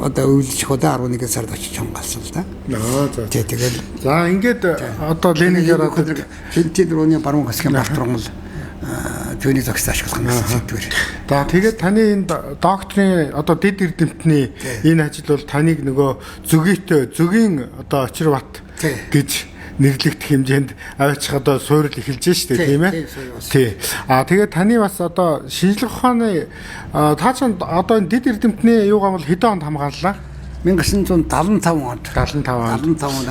одоо үйлчлэх удаа 11 сард очиж хамгаалсан л да. За. Тэгэл За ингээд одоо Ленингээр одоо Финтийн рууны баруун хэсгийн Балтрангал түүний зохис ашиглах нь сэдвэр. За тэгээд таны энэ докторийн одоо дэд эрдэмтний энэ ажил бол таныг нөгөө зөгийн одоо очир бат гэж нэрлэгдэх хэмжээнд аваачих одоо суурил эхэлж штэ тийм ээ. Тий. Тэгээд таны бас одоо шинжлэх ухааны та ч одоо энэ дэд эрдэмтний юугаа бол хэдэн онд хамгааллаа? 1975 онд. 75 онд 11 сард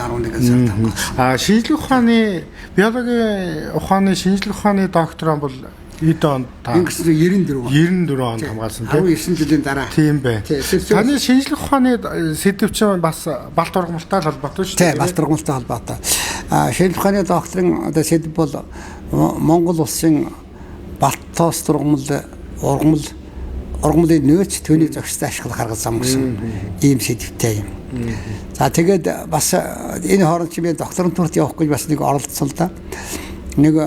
хамгаалсан. Шинжлэх ухааны биологийн ухааны шинжлэх ухааны доктор бол хэдэн онд та 1994 онд хамгаалсан тийм 19 жилийн дараа. Тийм бай. Таны шинжлэх ухааны сэдв чинь бас балт ургамалтай холбоотой шүү дээ. Тийм, балт ургамалтай холбоотой. Шинжлэх ухааны докторын одоо сэдв бол Монгол улсын балтоос ургамлын нөөц түүний зохистой ашиглах арга зам гэсэн ийм сэдвтэй юм. За тэгээд бас энэ хооронд чи би докторантурт явах гэж бас нэг оролцсон л да. Нэг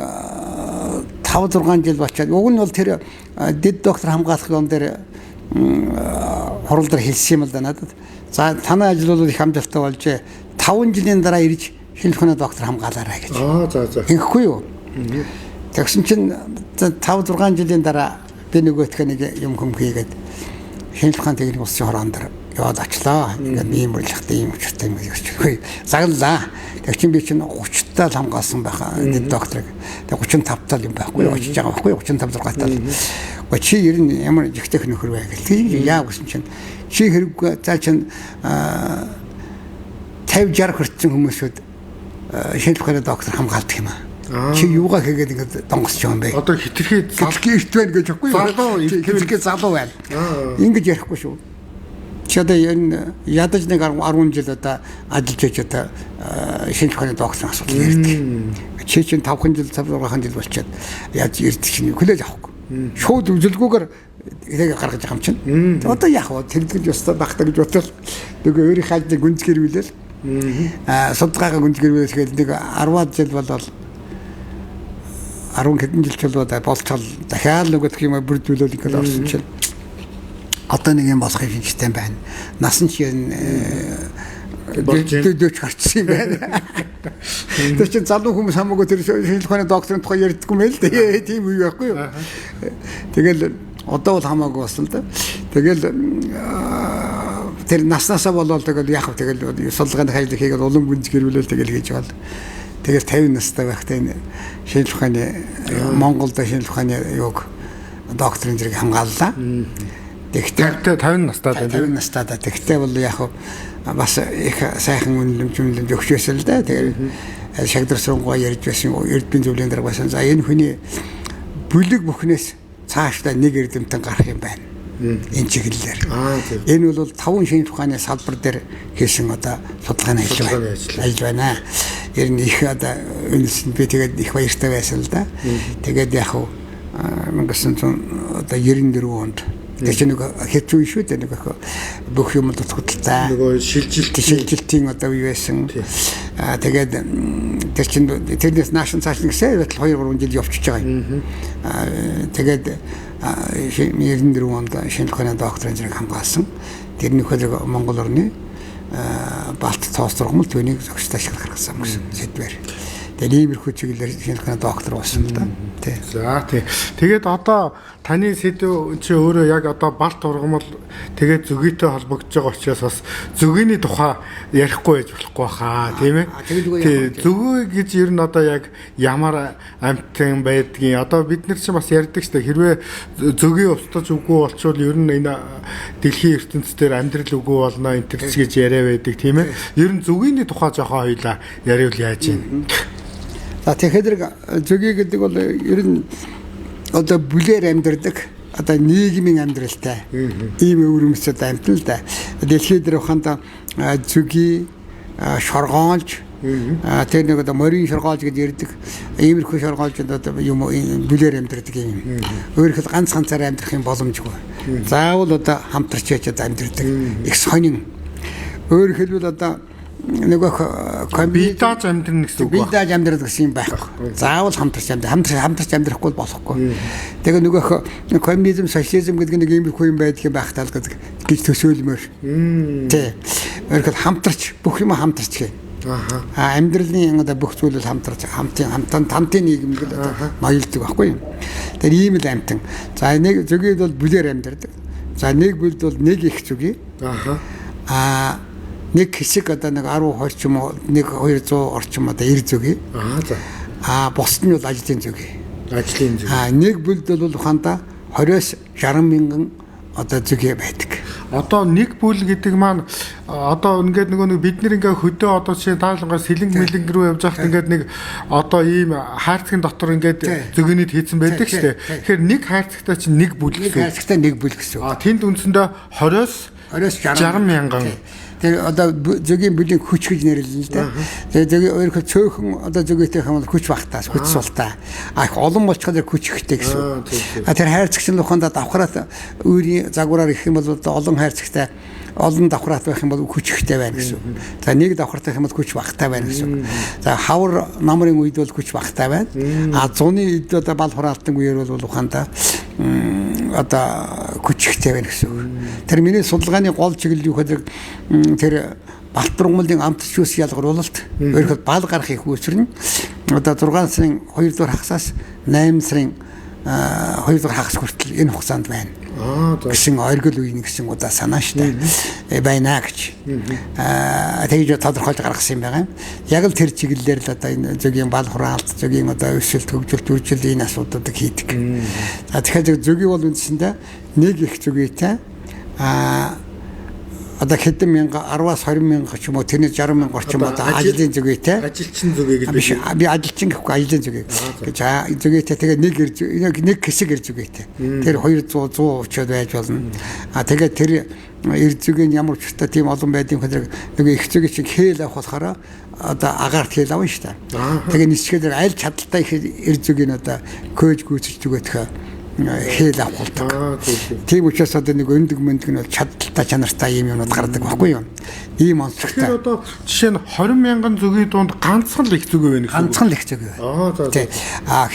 5-6 жил болчиход уг нь бол тэр дэд доктор хамгаалах юм дээр хурал дээр хэлсэн юм л да надад. За танай ажил бол их амжилттай болж 5 жилийн дараа ирж шинжлэх ухааны доктор хамгаалаарай гэж. За. Ингэхгүй юу? Тэгсэн чинь 5-6 жилийн дараа би нөгөөтгөө нэг юм хийгээд шинжлэх ухааны техник улсын хорон дээр яваад очлоо. Ингээд ийм үрлэгтэй ийм учиртай юм гэж. Загаллаа. Тэг чинь би чинь 30-таа л хамгаалсан байхаа дэд докторыг. Тэг 35-таа юм байхгүй очиж байгаа байхгүй 35-6-таа л. Чи ер нь ямар жигтэй нөхөр вэ гэл. Яа гэсэн чинь чи хэрэггүй за чинь 50-60 хүртсэн хүмүүсүүд шинжлэх ухааны доктор хамгаалдаг юм аа. Чи юугаа хийгээд ингээд донгосч байгаа юм бэ? Одоо хитрхи залхи ирт байна гэж аахгүй юу? Хитрхи залуу байна. Ингэж ярихгүй шүү. Чи одоо энэ ядаж нэг 10 жил одоо ажиллаж байж одоо шинжлэх ухааны докторын асуудал ярьдаг. Чи чинь 5 жил 6 жил болчиход яаж ирдэг чинь хүлээж авахгүй. Шууд үзэлгүйгээр яг гаргаж байгаа юм чинь. Одоо яах вэ? Тэрдгэж өстой багтаа гэж бодвол нөгөө өөрийнхөө ажлыг гүнзгийрүүлэл судалгаагаа гүнзгийрүүлэх гэдэг нэг 10-аад жил болол 10 хэдэн жил болцол дахиад нөгөөх юм бүрдүүлэл ингээд орсон чинь одоо нэг юм болох юм шинжтэй байна. Насан чи дөж гарчсан юм байна. Тэр чинь залуу хүмүүс хамаагүй тэр шинжлэх ухааны докторын тухай ярьдаг юм байл дээ. Тийм үе байхгүй юу? Тэгэл одоо бол хамаагүй болсон л да. Тэгэл тэр наснасаа болоод тэгэл яах вэ? Тэгэл судалгааны хайлт хийгээд улам гүнзгийрүүлэл тэгэл хийж байна. Тэгэл 50 настай байхдаа энэ шинжлэх ухааны Монголд шинжлэх ухааны юуг докторын зэрэг хамгааллаа. Тэгтээ 50 настай байна. 50 настай да. Тэгтээ бол яг бас их сайхан үнэлэмж өгчөөсөн л да. Тэгээд шагдар сургуугаа ярьж байсан эрдмийн зөвлөлийн дарга байсан. За энэ хүний бүлэг бүхнээс цаашдаа нэг эрдэмтэн гарах юм байна. Энэ чиглэлээр. Энэ бол 5 шинжлэх ухааны салбар дээр хийсэн одоо судалгааны ажил байна. Ер нь их одоо үнэлсэн би тэгээд их баяртай байсан л да. Тэгээд яг 1994 онд тэгээд нэг хэцүү шүү дээ нэг бүх юм дутагдaltaй. Нөгөө шилжилтийн одоо юу байсан. Тэгээд тэр чинь тэрнээс наашин цааш нэг сая байтал 2-3 жил явчихж байгаа юм. Тэгээд 94 онд шинжлэх ухааны докторын зэрэг хамгаалсан. Тэрний хөлөг Монгол орны балт тоос ургамал түүнийг зохистой ашиглах гаргасан гэсэн сэдвэр. Тэгээд иймэрхүү чиглэлээр шинжлэх ухааны доктор болсон л да. Тий. За тий. Тэгээд одоо таны сэдв чи өөрөө яг одоо балт ургамал тэгээд зөгийтэй холбогдож байгаа учраас бас зөгөөний тухай ярихгүй байж болохгүй хаа тийм ээ. Тий. Зөгөө гэж ер нь одоо яг ямар амьтан байдгийг одоо бид нар чинь бас ярьдаг шүү дээ. Хэрвээ зөгөө устдаж үгүй болчвол ер нь энэ дэлхийн ертөнцийн амьдрал үгүй болно энэ төр гэж яриа байдаг тийм ээ. Ер нь зөгөөний тухай жоохон хоёлаа яриул яаж юм. За тэгэхээр зөгий гэдэг бол ер нь одоо бүлээр амьдардаг одоо нийгмийн амьдралтай ийм өвөрмөцөд амьтан л да. Дэлхийд дээр ухаанда зөгий шоргоолж тэр нэг одоо морин шоргоолж гэж ярьдаг. Иймэрхүү шоргоолж одоо юм бүлээр амьдардаг юм. Өөрөөр ганцаараа амьдрах юм боломжгүй. Заавал одоо хамтарч яж амьдардаг. Их сонин. Өөрөөр хэлбэл одоо нөгөө бидаж амьдрын гэсэн үг байна. Бидаж амьдрах гэсэн юм байхгүй. Заавал хамтарч амьдрахгүй болохгүй. Тэгээ нөгөө коммунизм, социализм гэдэг нэг юм их юм байдгийг байх тал гэж төсөөлмөр. Тий. Өөрөөр хамтарч бүх юм хамтарч гэх. Амьдралын одоо бүх зүйл хамтарч хамтын нийгэм гэдэг ноёлдог байхгүй юу. Тэр ийм л амтан. За нэг зөгийг бол бүлээр амьдардаг. За нэг бүлд бол нэг их зөгийг. Нэг хэсэг одоо нэг 10 20 ч юм уу нэг 200 орчим одоо 90 зөгийг. Бусд нь бол ажлын зөгийг. Ажлын зүг. Нэг бүлд бол ухаандаа 20-с 60 мянган одоо зөгийг байдаг. Одоо нэг бүл гэдэг маань одоо ингээд нөгөө бид нэр ингээ хөдөө одоо жишээ таалангаар сэлэнг мэлэнг рүү явж байхад ингээд нэг одоо ийм хайрцагын дотор ингээд зөгөөний хийцэн байдаг шүү дээ. Тэгэхээр нэг хайрцагтай чинь нэг бүл гэсэн. Хайрцагтай нэг бүл гэсэн. Тэнд үндсэндээ 20-с 60 мянган. Тэр одоо зөгийн бүлийн хүч гэж нэрлэнэ л дээ. Тэгээ зөгийн өөрөөр цөөхөн одоо зөгөөтэй хамт хүч багтаас хүч султаа. Их олон болчиход хүч ихтэй гэсэн. Тэр хайрцагч нь ухаандаа давхраад өөрийн загвараар их юм бол олон хайрцагтай олон давхраад байх юм бол хүч ихтэй байна гэсэн. За нэг давхраатай юм бол хүч багтай байна гэсэн. За хавар намрын үед бол хүч багтай байна. Зуны үед одоо бал хураалтын үеэр бол ухаандаа одоо хүч ихтэй байна гэсэн. Тэр миний судалгааны гол чиглэл юу гэхээр тэр Балтургмалын амтч ус ялгаруулалт өөрөөр бал гарахыг үүсэрнэ. Одоо 6 сарын 2 дугаар хагасаас 8 сарын 2 дугаар хагас хүртэл энэ хугацаанд байна. Гэсэн оргил үеийн гэсэн удаа санаа штэ байна гэж. Тэгж тодорхойлж гаргасан юм байгаа. Яг л тэр чиглэлээр л одоо энэ зөгийн бал хураалт, зөгийн одоо өсөлт, хөгжүүлэлт, үржилт энэ асуудлуудыг хийдэг. За тэгэхээр зөгийн бол үндсэндээ нэг их зөгийтэй одоо хэдэн мянга 10-аас 20 мянга ч юм уу тэрний 60 мянга орчим одоо ажлын зөгөөтэй ажилчин зөгөө гэж биш би ажилчин гэхгүй ажлын зөгөө за зөгөөтэй тэгээ нэг хэсэг эр зөгөөтэй тэр 200 100 очоод байж болно тэгээд тэр эр зөгийн ямар ч та тийм олон байдгийн хөдрөг нөгөө их зөгийн чинь хээл авах болохоор одоо агаарт хээл авна шүү дээ тэгээ нисчгээр аль чадaltaй эр зөгийн одоо көөж гүйцэж зүгэтхэ хээл авах болдог. Тийм учраас одоо нэг өндөг мөндөг нь бол чадaltaй чанартай юм юмуд гардаг байхгүй юу? Ийм онцлогтой. Тэгэхээр одоо жишээ нь 20 мянган зөгийн дунд ганцхан л их зөгөө байна гэсэн. Ганцхан л их зөгөө.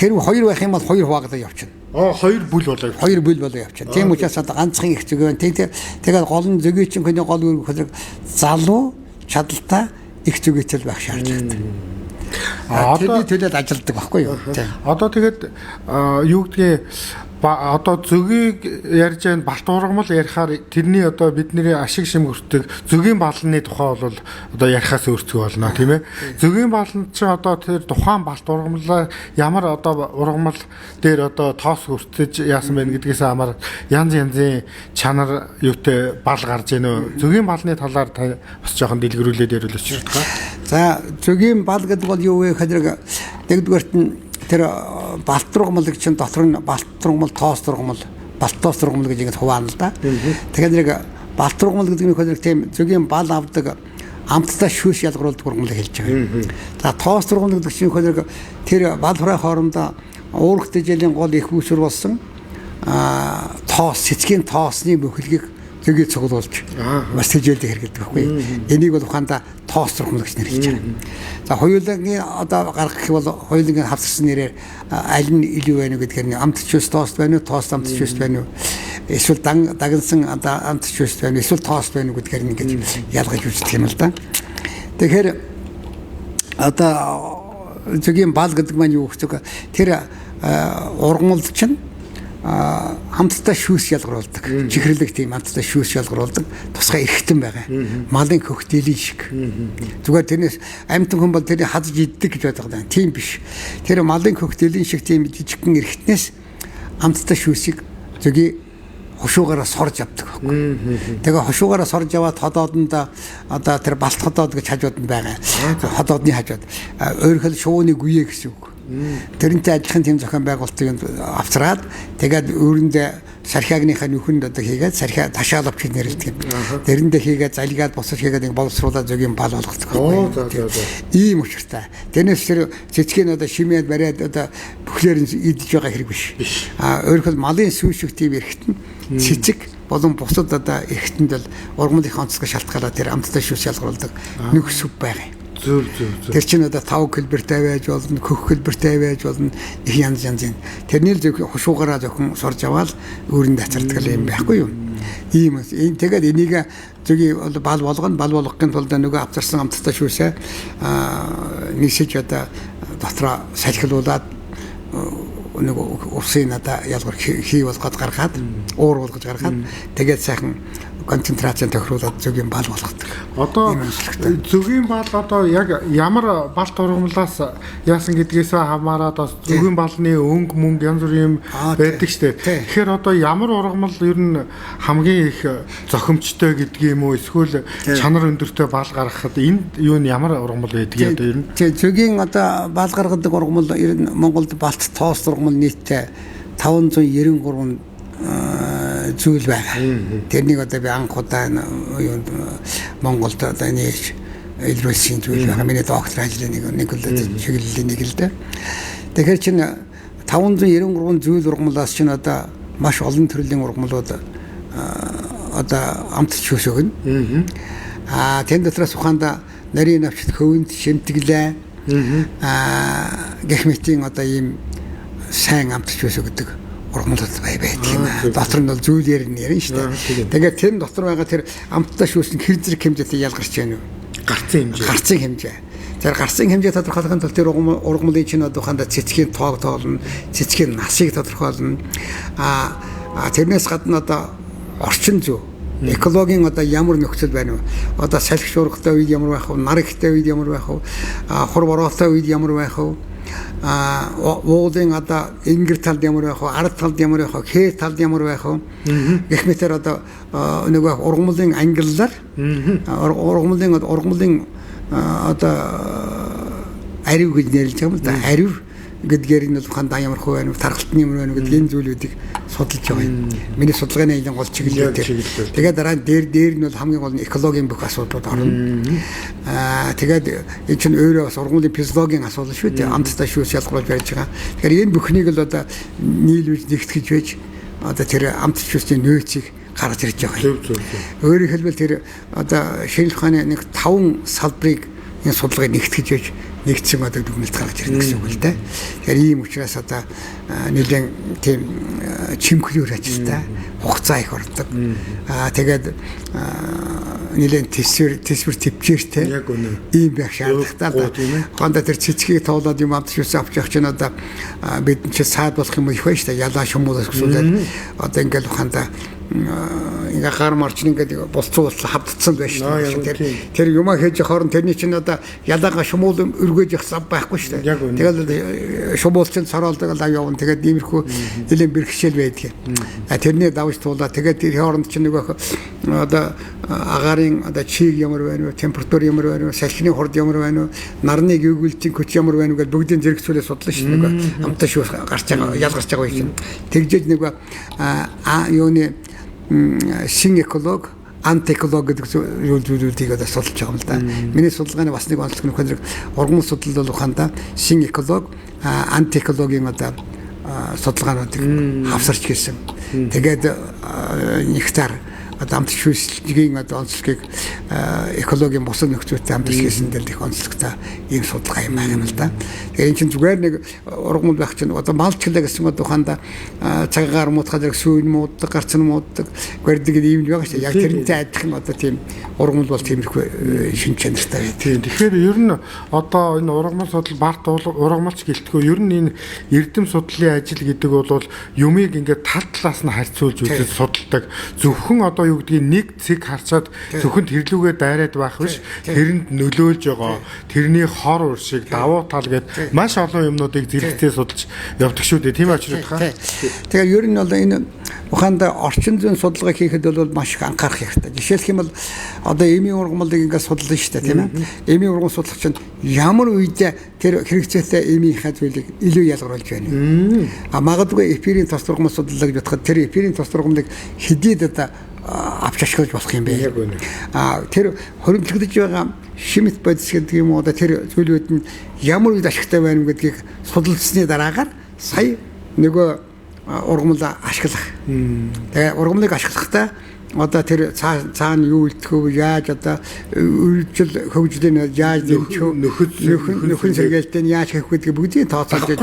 Хэрвээ хоёр байх юм бол хоёр хуваагдаа явчихна. Хоёр бүл болоо. Хоёр бүл болоо явчихна. Тийм учраас одоо ганцхан их зөгөө байна. Тэгээд гол нь зөгийн чинь хүний гол үүрэг хөдрөг залуу чадaltaй их зөгөөтэй байх шаардлагатай. Одоо төлөд ажилддаг байхгүй юу? Одоо тэгээд юу гэдгийг одоо зөгийг ярьж байгаа Балтургмал ярихаар тэрний одоо бидний ашиг шим өртөг зөгийн балны тухай бол одоо ярихаас өөрсгөө болно тийм ээ. Зөгийн балн чинь одоо тэр тухайн Балтургмал ямар одоо ургамал дээр одоо тоос өртөж яасан байна гэдгээс хамаар янзын чанар юутай бал гарч ийнө. Зөгийн балны талаар бас жоохон дэлгэрүүлээд ярилж байна. За зөгийн бал гэдэг бол юу вэ гэхээр нэгдүгээрт нь тэр Балтургмалыг чинь дотор нь Балтургмал тоос тургмал Балтоос тургмал гэж ингэж хуваана л да. Тэгэхээр нэг Балтургмал гэдэг нь хөлөг тийм зөгийн бал авдаг амттай шүүс ялгаруулдаг тургмал хэлж байгаа. За тоос тургмал гэдэг чинь хөлөг тэр бал хураа хоорондоо уурах дэжлийн гол их үүсвэр болсон тоос цэцгийн тоосны бөхөлгийг зөгийг цуглуулж бас тэжээлдэг хэрэгэлдэг байхгүй. Энийг бол ухаандаа тоос тургмал гэж нэрлэж байгаа. За хоёулангийн одоо гаргах гэх бол хоёулангийн хавцсан нэрээр аль нь илүү байна гэдгээр амтч ус тоос байна уу, тоос амтч ус байна уу? Эсвэл дагнсан одоо амтч ус байна уу, эсвэл тоос байна уу гэдгээр ингэж ялгаж үздэг юм л да. Тэгэхээр одоо зөгийн бал гэдэг маань юу гэвэл тэр ургамал чинь хамттай шүүс ялгаруулдаг. Чихэрлэг тийм хамттай шүүс ялгаруулдаг. Тусгай эрхтэн байгаа. Малын хөхтөлийн шиг. Зүгээр тэрнээс амьтан хүн бол тэрийг хадж иддэг гэж боддог. Тийм биш. Тэр малын хөхтөлийн шиг тийм жижигхэн эрхтнээс хамттай шүүсийг зөгийн хошуугаараа сорж авдаг байхгүй. Тэгээ хошуугаараа сорж аваад ходоодонд одоо тэр балт ходоод гэж хажууд нь байгаа. Ходоодны хажууд. Өөрөөр шууны гүйе гэсэн үг. Тэрнтэй адилхан тийм зохион байгуулалтыг авцраад тэгээд өөрөндөө сархиагныхаа нүхэнд одоо хийгээд сархиа ташаал авч нэрлэдэг. Тэрэндээ хийгээд залгаад босож хийгээд боловсруулаад зөгийн бал болгодог. Ийм учиртай. Тэрнээс тэр цэцгийн одоо шимээд бариад одоо бүхлээр идэж байгаа хэрэг биш. Өөрөөр малын сүүшиг тийм эрэхтэн цэцэг болон бусад одоо эрхтэнд бол ургамлын онцлог шалтгаалаад тэр амттай шүүс ялгаруулдаг нэг сүв байгаа. Зөв. Тэр чинь одоо 5 хэлбэртэй байж болно, хөх хэлбэртэй байж болно, их янзын. Тэрний зөв хушуугаараа зөвхөн сурж аваад өөрөнд ацардаг юм байхгүй юу? Ийм тэгээд энийг зөвхөн бал болгохын тулд нөгөө авчирсан амттай шүүсээ нийсэж одоо дотроо салхилуулаад нэг усын одоо ялгар хийвэл гаргаад уур болгож гаргаад тэгээд сайхан концентрацийн тохируулаад зөвгийн бал болгодог. Одоо зөвгийн бал одоо яг ямар балт ургамлаас яасан гэдгээс хамаарат бас зөвгийн балны мөнгө янз бүрийн юм байдаг штэ. Тэгэхээр одоо ямар ургамал ер нь хамгийн их зохимжтой гэдгийг юм уу эсвэл чанар өндөртэй бал гаргахад энд юу нь ямар ургамал байдгийг одоо ер нь зөвгийн одоо бал гаргадаг ургамал ер нь Монголд балт тоос ургамал нийтдээ 593 зүйл байгаа. Тэрнийг одоо би анх удаа Монголд одоо нээж илрүүлсэн зүйл байгаа. Миний доктор ажлын нэг л чиглэлийн нэг л дээ. Тэгэхээр чинь 593 зүйл ургамлаас чинь одоо маш олон төрлийн ургамлууд одоо амтч шүүс өгнө. Тэн дотроос ухаанда нарийн навчт хөвөнд шимтгэлээ гэх мэтийн одоо ийм сайн амтч шүүс өгдөг ургамлууд байдаг юм. Дотор нь бол зүйлээр нь ярина шүү дээ. Тэгээд тэр дотор байгаа тэр амттай шүүс нь хэр зэрэг хэмжээтэй ялгарч байна вэ? Гарцын хэмжээ. Тэр гарцын хэмжээ тодорхойлохын тулд тэр ургамлын чинь одоо ухаанда цэцгийн тоог тоолно, цэцгийн насыг тодорхойлно. Тэрнээс гадна одоо орчин зүй, экологийн одоо ямар нөхцөл байна вэ? Одоо салхи шуургатай үед ямар байх вэ? Нар ихтэй үед ямар байх вэ? Хур бороотой үед ямар байх вэ? Уулын одоо ингэр талд ямар байх вэ? Ард талд ямар байх вэ? Хээр талд ямар байх вэ? Гэх мэтэр одоо нөгөө ургамлын ангиллаар ургамлын одоо ариу гэж нэрлэж байгаа юм да. Ариу гэдгээр нь бол хандаа ямар хөө байна вэ? Тархалтны ямар байна вэ гэдэг энэ зүйлүүдийг судалж байгаа юм. Миний судалгааны аян гол чиглэл дээр. Тэгээд дараа нь дээр нь бол хамгийн гол нь экологийн бүх асуудлууд орно. Тэгээд энэ чинь өөрөө бас ургамлын физиологийн асуудал шүү дээ. Амттай шүүс ялгаруулж барьж байгаа. Тэгэхээр энэ бүхнийг л одоо нийлүүлж нэгтгэж байж одоо тэр амт шүүсийн нөөцийг гаргаж ирж байгаа юм. Өөрөөр хэлбэл тэр одоо шинжлэх ухааны нэг 5 салбарыг энэ судалгааг нэгтгэж байж нэгдсэн одоо дүгнэлт гаргаж ирнэ гэсэн үг л дээ. Тэгэхээр ийм учраас одоо нэлээд тийм чимхлүүр ажилтай хугацаа их ордог. Тэгээд нэлээд төсвөр төвчээртэй ийм байх шаардлагатай. Гондо тэр цэцгийг тоолоод юм амт шүүс авч явах чинь одоо бид ч саад болох юм их байна шүү дээ. Ялаа шумуулах гэсэн. Одоо ингээл ухаанда ингээ гар марч ингээд болцсон хавдцсан байж шүү дээ. Тэр юмаа хийж хоорон тэрний чинь одоо ялаага шумуул өргөж явах зав байхгүй шүү дээ. Тэгэл шумуулчин сороолдог л явна. Тэгээд иймэрхүү нэлийн бэрхшээл байдаг. Тэрний давж туулаа. Тэгээд тэр хооронд чинь нөгөө одоо агарын одоо чиг ямар байна вэ? Температур ямар байна вэ? Салхины хурд ямар байна вэ? Нарны гүйгүүлтийн хүч ямар байна вэ гэж бүгдийн зэрэгцүүлээ судлаа шүү дээ. Нөгөө амттай шүүс гарч байгаа ялгарч байгаа юм. Тэгжээж нөгөө юуны шин эколог, антиэколог гэдэг зүйлүүдийг одоо судалж байгаа юм л да. Миний судалгааны бас нэг онцлог нөхөр ургамал судлал бол ухаанда шин эколог, антиэкологийн одоо судалгаануудыг хавсарч гисэн. Тэгээд нектар одоо амт шүүсгийн одоо онцлогийг экологийн бусад нөхцөлтэй амт шүүсэн дээр их онцлогтой ийм судалгаа юм байна л да. Тэгэхээр энэ чинь зүгээр нэг ургамал байх чинь одоо малчлаа гэсэн одоо ухаанда цагаагаар муудахад зэрэг сүйн мууддаг, гарцны мууддаг, гэрдэг ийм байгаа шүү дээ. Яг тэрнтэй адилхан одоо тийм ургамал бол тиймэрхүү шин чанартай байна. Тийм. Тэгэхээр ер нь одоо энэ ургамал судал барт ургамалч гэлтгөө ер нь энэ эрдэм судлалын ажил гэдэг бол юмыг ингээд тал талаас нь харьцуулж үзэж судалдаг. Зөвхөн одоо юу гэдгийг нэг цэг харцаад зөвхөн тэрлүүгээ дайраад байх биш, тэрэнд нөлөөлж байгаа тэрний хор уршиг давуу тал гэдэг маш олон юмнуудыг зэрэгцээ судалж явдаг шүү дээ. Тийм учраас хаа. Тэгэхээр ер нь бол энэ ухаанда орчин зүйн судалгаа хийхэд бол маш их анхаарах хэрэгтэй. Жишээлх юм бол одоо эмийн ургамлыг ингээд судална шүү дээ, тийм ээ. Эмийн ургамал судлах чинь ямар үедээ тэр хэрэгцээтэй эмийнхээ зүйлийг илүү ялгаруулж байна. Магадгүй эфирийн тос ургамал судлаа гэж бодоход тэр эфирийн тос ургамлыг хэдийд одоо авч ашиглаж болох юм бэ. Тэр хоригдлогдож байгаа шимэт бодис гэдэг юм уу одоо тэр зүйлүүд нь ямар үед ашигтай байна гэдгийг судалсны дараагаар сая нөгөө ургамал ашиглах. Тэгээ ургамлыг ашиглахдаа одоо тэр цаана юу илтгэв яаж одоо үйлчил хөгжлийн яаж дэмжих нөхөн сэргээлтээ яаж хийх гэдгийг бүгдийг тооцоолж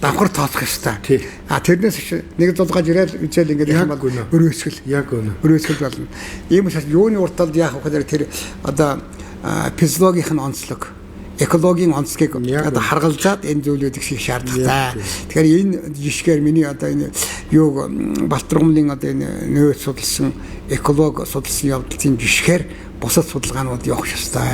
давхар тооцох ёстой. Тэрнээс нэг зулгаж ирэл үзэл ингээд юм бол өрөөсгөл болно. Ийм учраас юуны урталд яах вэ гэхээр тэр одоо физиологийн онцлог экологийн онцлогийг одоо харгалзаад энэ зүйлүүдийг хийх шаардлагатай. Тэгэхээр энэ жишгээр миний одоо энэ юуг Балтргамлын одоо энэ нөөц судалсан эколог судалсан явдлын жишгээр бусад судалгаанууд явах ёстой.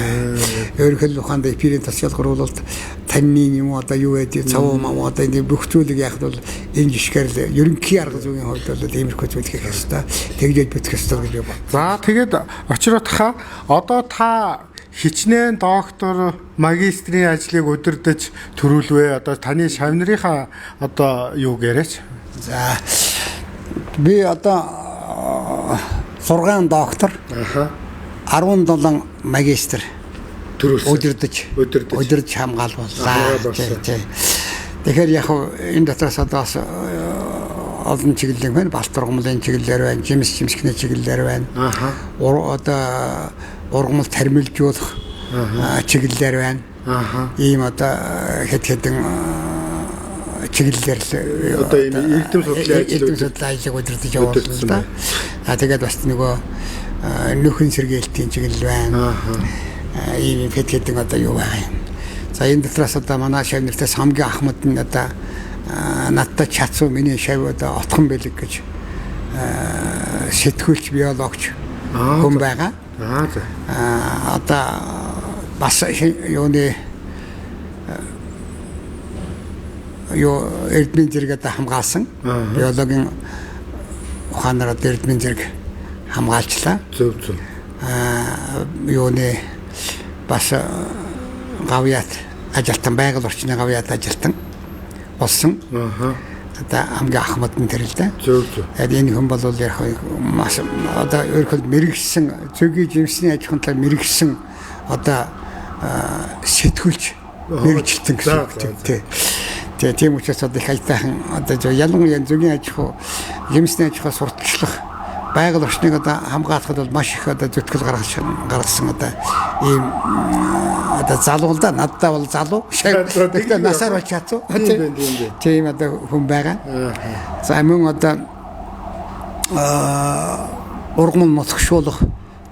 Өөрөөр ухаанд эпирийн тасгал гурвуулалт таньны юм одоо юу гэдэг цав мам одоо энэ бүх зүйлийг яахд бол энэ жишгээр ерөнхий арга зүйн хувьд бол иймэрхүү зүйл хийх ёстой. Тэгжээд бичих ёстой гэж байна. За тэгээд очротхаа одоо та хичнээн доктор магистрийн ажлыг удирдах төрүүлвэ. Одоо таны шавнырынхаа одоо юу гэрэж? За би одоо 6 доктор 17 магистр удирдах хамгаалууллаа. Тэгэхээр яг энэ дотроос одоо олон чиглэл байна. Балтргамлын чиглэлээр байна, жимсхний чиглэлээр байна. Одоо ургамал тармилжуулах чиглэлээр байна. Ийм одоо хэдэн чиглэлээр одоо энэ эрдэм судлалын ажлыг удирдах явуулна. Тэгээд бас нөгөө нөхөн сэргээлтийн чиглэл байна. Ийм хэдэн одоо юу байна. За энэ дотроос одоо манай шавнартаас хамгийн ахмад нь одоо надтай чацуу миний шав одоо отхон бэлэг гэж сэтгүүлч биологч хүн байгаа. Одоо бас юуны эрдмийн зэрэг одоо хамгаалсан биологийн ухаанаар одоо эрдмийн зэрэг хамгаалчлаа. Зөв. Юуны бас гавьяат ажилтан байгаль орчны гавьяат ажилтан болсон. Одоо хамгийн ахмад нь тэр л да. Зөв. Энэ хүн бол яг маш одоо өөрөөр мэрэгсэн зөвгийн жимсний аж ахуйн талаар мэрэгсэн одоо сэтгүүлч мэрэгчлэн гэсэн үг тийм. Тийм учраас одоо их айтайхан одоо ялангуяа зөвгийн аж ахуй жимсний аж ахуй сурталчлах байгаль орчныг одоо хамгаалахад бол маш их одоо зүтгэл гаргасан одоо ийм одоо залуу л да надтай бол залуу тэгэхээр насаар бол чацуу тийм одоо хүн байгаа. За мөн одоо ургамал нутагшуулах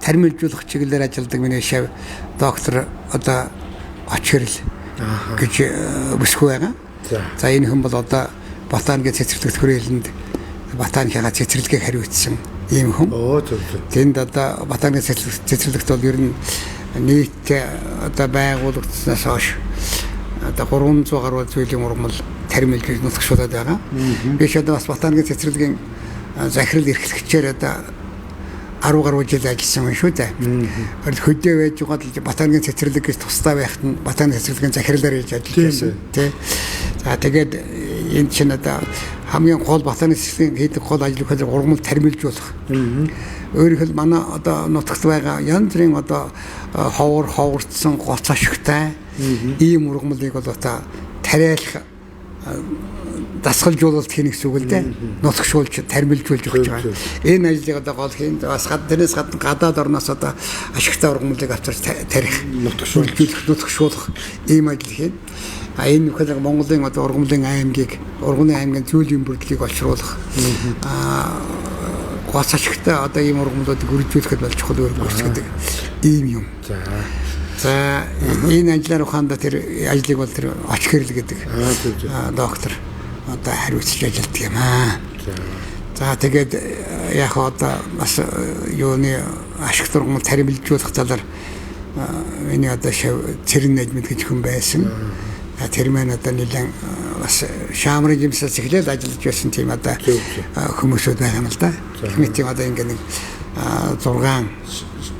тармилжуулах чиглэлээр ажилладаг миний шав доктор одоо очирл гэж бүсгүй байгаа. За энэ хүн бол одоо ботаникийн цэцэрлэгт хүрээлэнд ботаникийнхаа цэцэрлэгийг хариуцсан ийм хүн. Тэнд одоо ботаникийн цэцэрлэгт бол ер нь нийт одоо байгуулагдсанаас хойш одоо 300 гаруй зүйлийн ургамал тармилж нутагшуулаад байгаа. Би ч одоо бас ботаникийн цэцэрлэгийн захирал эрхлэгчээр одоо 10 гаруй жил ажилласан юм шүү дээ. Хөдөө байж байгаа л ботаникийн цэцэрлэг гэж тусдаа байхад нь ботаникийн цэцэрлэгийн захирлаар хийж ажиллаж байсан тий. За тэгээд энэ чинь одоо хамгийн гол ботаникийн цэцэрлэгийн хийдэг гол ажил гэхээр ургамал тармилжуулах. Өөрөөр хэл манай одоо нутагт байгаа янз бүрийн одоо ховорцсон гоц ашигтай ийм ургамлыг бол одоо тариалах дасгалжуулалт хийх гэсэн үг л дээ. Нутагшуулж, тармилжуулж өгч байгаа. Энэ ажлыг одоо гол хийн бас тэрнээс гадна гадаад орноос одоо ашигтай ургамлыг авчирч тарих, нутагшуулах ийм ажил хийн. Энэ нөхөд Монголын одоо ургамлын аймгийн зүйлийн бүрдлийг олшруулах. Гоц ашигтай одоо ийм ургамлуудыг үржүүлэхэд болж чухал үүрэг гүйцэтгэдэг ийм юм. За энэ ажлаар ухаанда тэр ажлыг бол тэр очхэрл гэдэг доктор одоо хариуцж ажилладаг юм аа. За тэгээд яг одоо бас юуны ашиг тургамал тармилжуулах талаар миний одоо цэрэн найдмад гэж хүн байсан. Тэр маань одоо нэлээд бас шаамрын жимсээс эхлээд ажиллаж байсан тийм одоо хүмүүсүүд байгаа юм л да. Комитет одоо ингэ нэг 6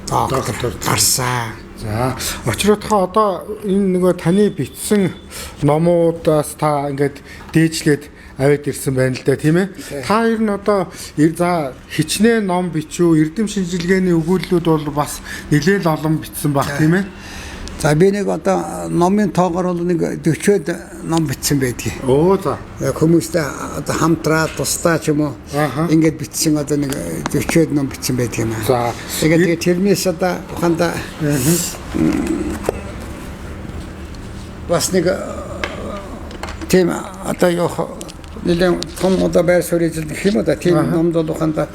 доктор гарсан. За очротхоо одоо энэ нөгөө таны бичсэн номуудаас та ингээд дээжлээд аваад ирсэн байна л да тийм ээ. Та ер нь одоо за хичнээн ном бичүү эрдэм шинжилгээний өгүүллүүд бол бас нэлээд олон бичсэн баг тийм ээ. За би нэг одоо номын тоогоор бол нэг 40-од ном бичсэн байдгийг. Оо за. Хүмүүстэй одоо хамтраа тусдаа ч юм уу ингээд бичсэн одоо нэг 40-од ном бичсэн байдаг юм аа. За. Тэгээд тэрнээс одоо ухаанда бас нэг тийм одоо юу нэлээд том одоо байр суурь гэх юм да тийм номд бол ухаанда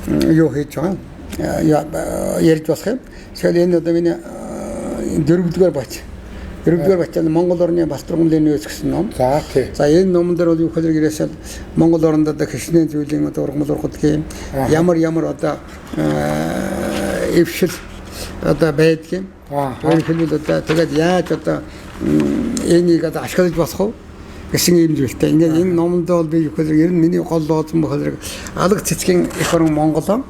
юу хийж байгаа ярьж болох юм. Тэгэхээр энэ одоо миний дөрөвдүгээр бач. Дөрөвдүгээр бач нь Монгол орны Балтрагмлын нөөц гэсэн ном. За тий. За энэ номон дээр бол юу хэлэр гэрээсэл Монгол оронд одоо хэшнээ зүйлийн одоо ургамал ургадгийн ямар одоо эвшил одоо байдгийн. Тэр хэлбэл одоо тэгээд яаж одоо энийг одоо ашиглаж болох вэ гэсэн юм зүйлтэй. Ингээд энэ номонд бол би юу хэлэр ер нь миний гол лооцсон бохолэр алга цэцгийн эх орон Монголоо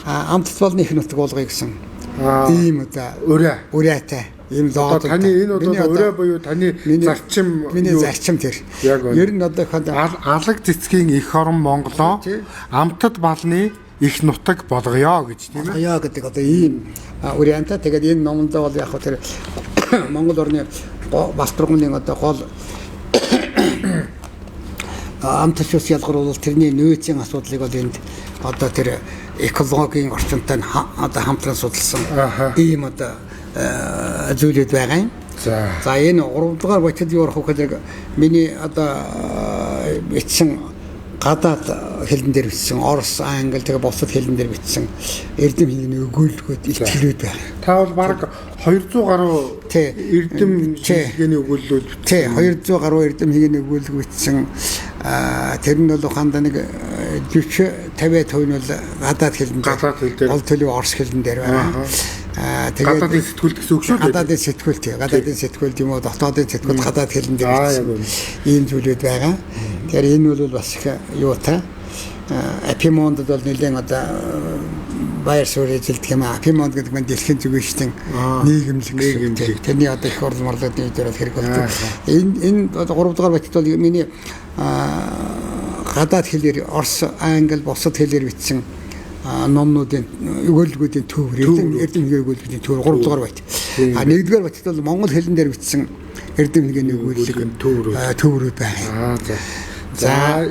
амтлт болны их нутаг болгоё гэсэн. Ийм одоо ураатай ийм лоод. Таны энэ бол ураа буюу таны зарчим миний зарчим тэр. Ер нь одоо алга цэцгийн эх орон Монголоо амтд балны их нутаг болгоё гэж тийм ээ. Яа гэдэг одоо ийм урианта. Тэгээд энэ номонд бол яг хөө тэр Монгол орны Балтрагмлын одоо гол амтч ус ялгаруулал тэрний нөөцийн асуудлыг бол энд одоо тэр экологийн орчинтой одоо хамтран судалсан ийм одоо зүйлүүд байгаа юм. За энэ 3 дугаар бачид юу орох вэ? Миний одоо бичсэн гадаад хэлэн дээр бичсэн Орос, Англи тэгээ бусад хэлэн дээр бичсэн эрдэм хэлний өгүүлбэрүүд итгэлүүд байна. Та бол баг 200 гаруй эрдэм хэлний өгүүлбэрүүд тий 200 гаруй эрдэм хэлний өгүүлбэр бичсэн. Тэр нь бол ухаанда нэг 40-50% нь бол гадаад хэлэн дээр гол төлөв Орос хэлэн дээр байна. Тэгээд гадаадын сэтгүүлд гэсэн үг шүү дээ. Гадаадын сэтгүүл тий. Гадаадын сэтгүүлд юм уу дотоодын сэтгүүл гадаад хэлэн дээр ийм зүйлүүд байгаа. Тэгэхээр энэ бол бас их юутай. Апимонд бол нэлээд одоо байр суурь эзэлдэг юм аа. Апимонд гэдэг нь дэлхийн зүгээшлийн нийгэмлэг. Тэрний одоо их орлон морлодын дээр хэрэг болдог. Энэ одоо 3 дугаар байтал бол миний гадаад хэлээр Орос, Англи, бусад хэлээр бичсэн номнуудын өгүүлбэрүүдийн төв эрдэм өгүүлбэрийн төв 3 дугаар байт. 1-р байтал бол монгол хэлэн дээр бичсэн эрдэм хэлний өгүүлбэрийн төврүүд байна. За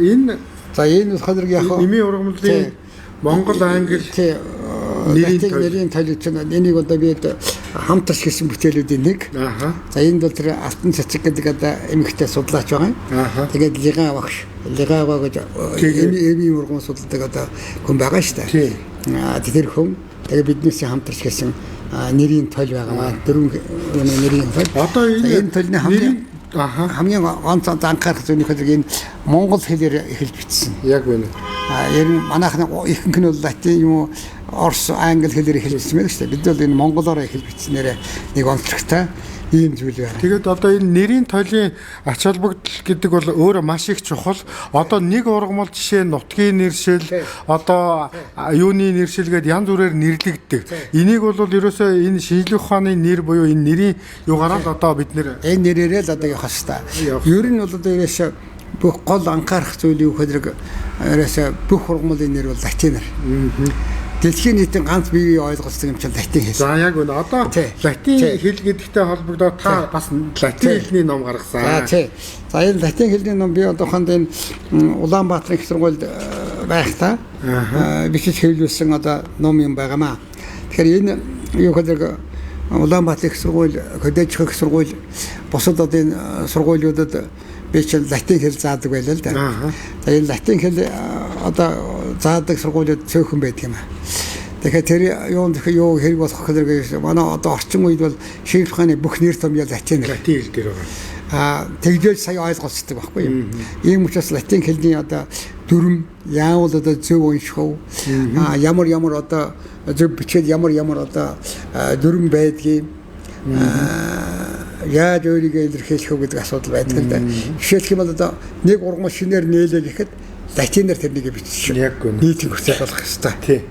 энэ болохоор яг нэмийн ургамлын Монгол Англи нэрийн талч нь энийг одоо би хамтарч хийсэн бүтээлүүдийн нэг. За энэ бол тэр алтан цацаг гэдэг одоо эмэгтэй судлаач байгаа юм. Тэгээд Лигаа багш гэж эми ургамал судалдаг одоо хүн байгаа шүү дээ. Тэр хүн тэгээд биднээс хамтарч хийсэн нэрийн тол байгаа. 4 нэрийн тол. Одоо энэ толны хамгийн онцгой анхаарах зүйл нь монгол хэлээр эхэлж бичсэн. Яг байна. Ер нь манайхны ихэнх нь бол латин юм уу Орос, Англи хэлээр эхэлсэн байх шүү дээ. Бид бол энэ монголоор эхэлж бичснээр нэг онцлогтой ийм зүйл байна. Тэгээд одоо энэ нэрийн толын ач холбогдол гэдэг бол өөрөө маш их чухал. Одоо нэг ургамал жишээ нутгийн нэршил, одоо юуны нэршил гэдээ янз бүрээр нэрлэгддэг. Энийг бол ерөөсөө энэ шинжлэх ухааны нэр буюу энэ нэрийн югаараа л одоо бид нэр энэ нэрээрээ л одоо явах хэрэгтэй. Ер нь бол одоо ерөөсөө бүх гол анхаарах зүйл юу гэхээр ерөөсөө бүх ургамлын нэр бол латинаар. Дэлхийн нийтийн ганц бие ойлголцдог юм чинь латин хэл. За яг үнэ. Одоо латин хэл гэдэгтэй холбогдоод та бас латин хэлний ном гаргасан. За тий. За энэ латин хэлний ном би одоохонд энэ Улаанбаатарын их сургуульд байхдаа бичиж хэвлүүлсэн одоо ном юм байгаамаа. Тэгэхээр энэ юу гэдэг Улаанбаатарын их сургууль, Хөдөөжих их сургууль бусад одоо энэ сургуулиудад би чинь латин хэл заадаг байлаа л да. За энэ латин хэл одоо заадаг сургуулиуд цөөхөн байдаг юм аа. Тэгэхээр тэр юунд юу хэрэг болох гэхээр манай одоо орчин үед бол шинжлэх ухааны бүх нэр томьёо латин хэл дээр байгаа. Тэгжэл сая ойлголцдог байхгүй юу? Ийм учраас латин хэлний одоо дүрм яавал одоо зөв унших уу? Ямар одоо зөв бичээд ямар одоо дүрм байдгийг яаж өөрийгөө илэрхийлэх вэ гэдэг асуудал байдаг л да. Жишээлх юм бол одоо нэг ургамал шинээр нээлээ гэхэд латинаар тэрнийг бичиж нийтийн хүсэл болох ёстой. Тий.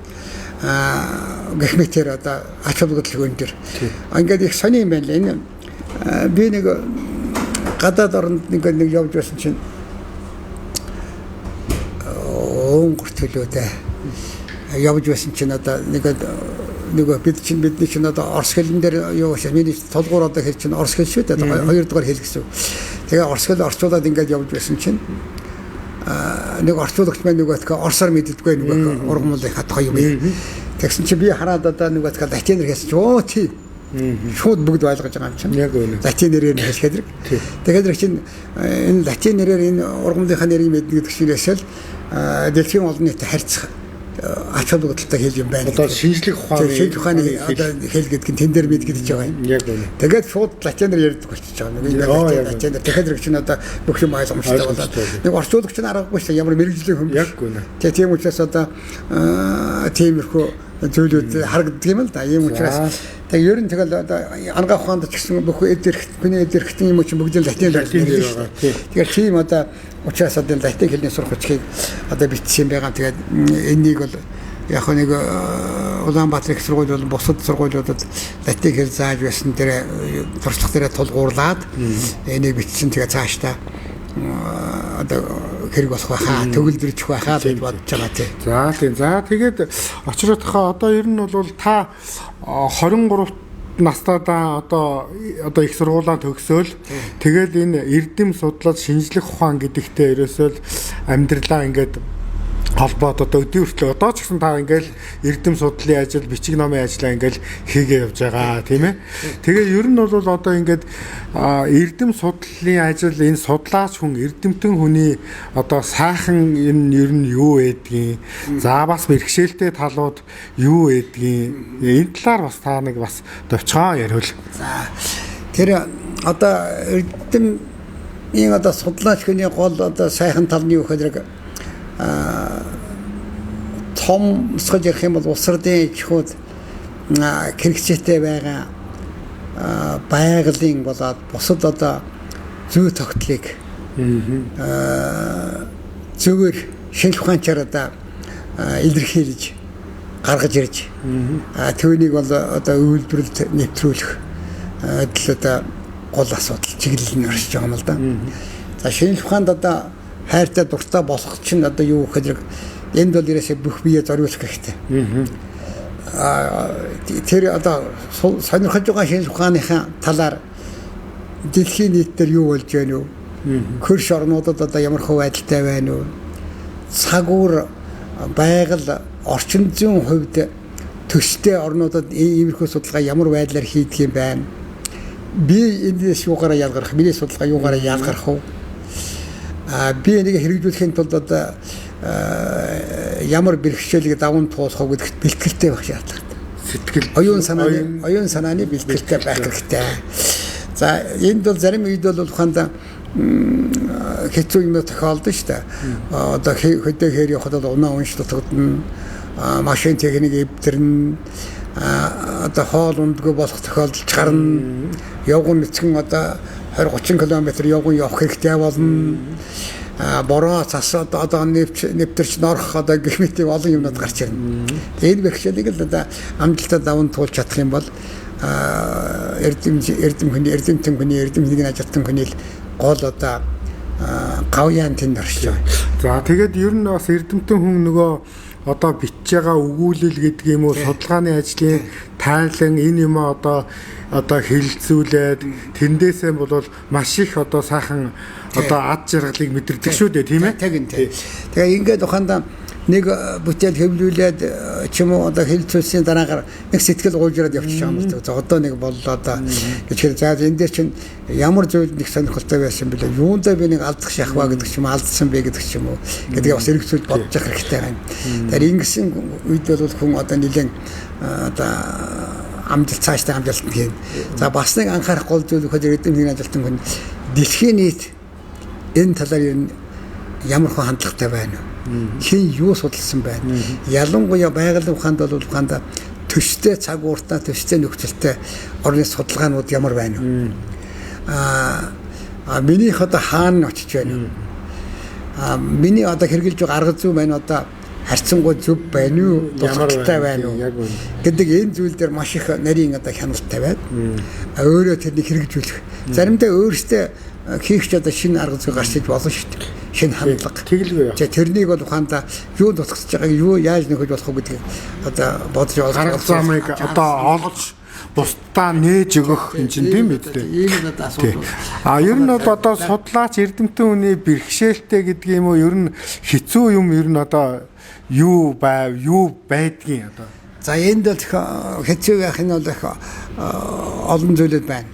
Гэх мэтэр одоо ач холбогдол өндөр. Ингээд их сони юм байна л энэ. Би нэг гадаад оронд нэг явж байсан чинь өнгөрт төлөөдөө явж байсан чинь одоо нэг нөгөө бидний чинь одоо орс хэлэн дээр юу гэж миний толгуур одоо хэл чинь орс хэл шүү дээ. Хоёрдугаар хэл гэсэн. Тэгээ орс хэл орчуулаад ингээд явж байсан чинь нэг орчуулагч маань нөгөө тэгэхээр орсоор мэддэггүй нөгөө ургамлын хатгаа юм. Тэгсэн чи би хараад одоо нөгөө тэгэхээр латинэр хэлсэн чи оо тий. Шууд бүгд ойлгож байгаа юм чинь. Яг үнэ. Латинэрээр хэлэхэд. Тэгэхээр чинь энэ латинэрээр энэ ургамлынхаа нэрийг мэднэ гэдэг чинээсэл дэлхийн олон нийтэд харьцах ач холбогдолтой хэл юм байна. Одоо шинжлэх ухааны одоо хэл гэдэг нь тэн дээр мэд гэж байгаа юм. Яг үнэ. Тэгээд шууд латинаар ярьдаг болчихж байгаа. Нэг латинаар тэгэхээр чинь одоо бүх юм ойлгомжтой болоод нэг орчуулагч нь аргагүй шүү ямар мэрэгжлийн хүн. Яг үнэ. Тэгээд тийм учраас одоо тиймэрхүү зүйлүүд харагддаг юм л да. Ийм учраас тэгээд ер нь тэгэл одоо ангаа ухаанд ч гэсэн бүх хүний эдэрхтэн юм чинь бүгд латинаар ярьдаг шүү дээ. Тэгэхээр тийм одоо учраас одоо латин хэлний сурах хүчийг одоо бичсэн байгаа. Тэгээд энийг бол яг нэг Улаанбаатар их сургууль бол бусад сургуулиудад латин хэл зааж байсан дээр туршлага дээр тулгуурлаад энийг бичсэн. Тэгээд цаашдаа одоо хэрэг болох байхаа төгөлдрөх байхаа гэж бодож байгаа тийм. За тийм. За тэгээд очротхоо одоо ер нь бол та 23 настайдаа одоо их сургуулаа төгсөөл тэгээд энэ эрдэм судлаад шинжлэх ухаан гэдэгтээ ерөөсөө амьдралаа ингээд холбоод одоо өдөө хүртэл одоо ч гэсэн та ингээл эрдэм судлалын ажил, бичиг номын ажлаа ингээл хийгээ явж байгаа тийм ээ. Тэгээ ер нь бол одоо ингээд эрдэм судлалын ажил энэ судлаач хүн эрдэмтэн хүний одоо сайхан энэ ер нь юу байдгийг, за бас бэрхшээлтэй талууд юу байдгийг энэ талаар бас та нэг бас товчхон яриул. За тэр одоо эрдэмийн одоо судлаач хүний гол одоо сайхан тал нь юу гэхээр том сгож ярих юм бол улсрын чухал хэрэгцээтэй байгаа байгалийн болоод бусад одоо зүй тогтлыг зөвөр шинжлэх ухаанчаар одоо илэрхийлж гаргаж ирж түүнийг бол одоо үйлдвэрлэлд нэвтрүүлэх одоо гол асуудал чиглэл нь оршиж байгаа юм л да. За шинжлэх ухаанд одоо хайртай дуртай болох чинь одоо юу гэхээр энд бол ерөөсөө бүх бие зориулах хэрэгтэй. Тэр одоо сонирхож байгаа шинжлэх ухааныхаа талаар дэлхийн нийтээр юу болж байна вэ? Хөрш орнуудад одоо ямар хувь байдалтай байна вэ? Цагуур байгаль орчин зүйн хувьд төстэй орнуудад иймэрхүү судалгаа ямар байдлаар хийдэг юм байна? Би эндээс юугаараа ялгарх, миний судалгаа юугаараа ялгарх вэ? Би энийг хэрэгжүүлэхийн тулд одоо ямар бэрхшээлийг даван туулах гэдэгт бэлтгэлтэй байх шаардлагатай. Сэтгэл оюун санааны бэлтгэлтэй байх хэрэгтэй. За энд бол зарим үед бол ухаанда хэцүү юм тохиолдсон шүү дээ. Одоо хөдөөхээр явахад бол унаа унш дутагдана, машин техник эвдэрнэ, одоо хоол ундгүй болох тохиолдолж гарна. Явган эцгэн одоо 20-30 км явган явах хэрэгтэй болно. Бороо цас одоо нэвтэрч норох одоо гэх мэт олон юмнууд гарч ирнэ. Энэ бэрхшээлийг л одоо амжилтад даван туулж чадах юм бол эрдэмтэн хүний эрдэмтнийг ажилтан хүний гол одоо гавьяан тэнд оршиж байгаа. За тэгээд ер нь бас эрдэмтэн хүн нөгөө одоо бичиж байгаа өгүүлэл гэдэг юм уу судалгааны ажлын тайлан энэ юм одоо хэлэлцүүлээд тэндээсээ бол маш их одоо сайхан одоо ад жаргалыг мэдэрдэг шүү дээ тийм ээ. Тэгээ ингээд ухаандаа нэг бүтээл хэвлүүлээд ч юм уу одоо хэлэлцүүлсийн дараагаар нэг сэтгэл гуйжраад явчих юм л дээ. Одоо нэг боллоо одоо гэхээр за энэ дээр чинь ямар зүйл нэг сонирхолтой байсан бэлээ. Юундаа би нэг алдах шахва гэдэг ч юм алдсан бэ гэдэг ч юм уу. Гэдгээ бас эргцүүлж бодож явах хэрэгтэй байна. Тэгэхээр ингэсэн үед бол хүн одоо нэлээд одоо амжилт цаашдаа амжилт гин. За бас нэг анхаарах гол зүйл өгөхөд эрдэмтний ажилтан хүн дэлхийн нийт энэ талаар ямар хэн хандлагатай байна вэ? Хэн юу судалсан байна? Ялангуяа байгалийн ухаанд бол ухаанда төстэй цагууртаа төстэй нөхцөлтэй орны судалгаанууд ямар байна вэ? Миний одоо хаана очиж байна вэ? Миний одоо хэрэгжилж байгаа арга зүй байна одоо харьцангуй зөв байна уу? Дутагдaltaй байна уу? Гэдэг энэ зүйл дээр маш их нарийн одоо хяналттай байна. Өөрөө тэрнийг хэрэгжүүлэх. Заримдаа өөрөөсөө хийх ч одоо шинэ арга зүй гарч иж болно шүү дээ. шинэ хандлага. Тэглэгээ. Тэрнийг бол ухаандаа юу тусгаж байгааг юу яаж нөхөж болох вэ гэдгийг одоо бодож гарах замыг одоо олж бусдаа нээж өгөх юм чинь тийм үү? Ийм надад асуудал. Ер нь бол одоо судлаач эрдэмтэн хүний бэрхшээлтэй гэдэг юм уу? Ер нь хэцүү юм ер нь одоо юу байдгийн одоо. За энд бол хэцүү байх нь бол олон зүйлүүд байна.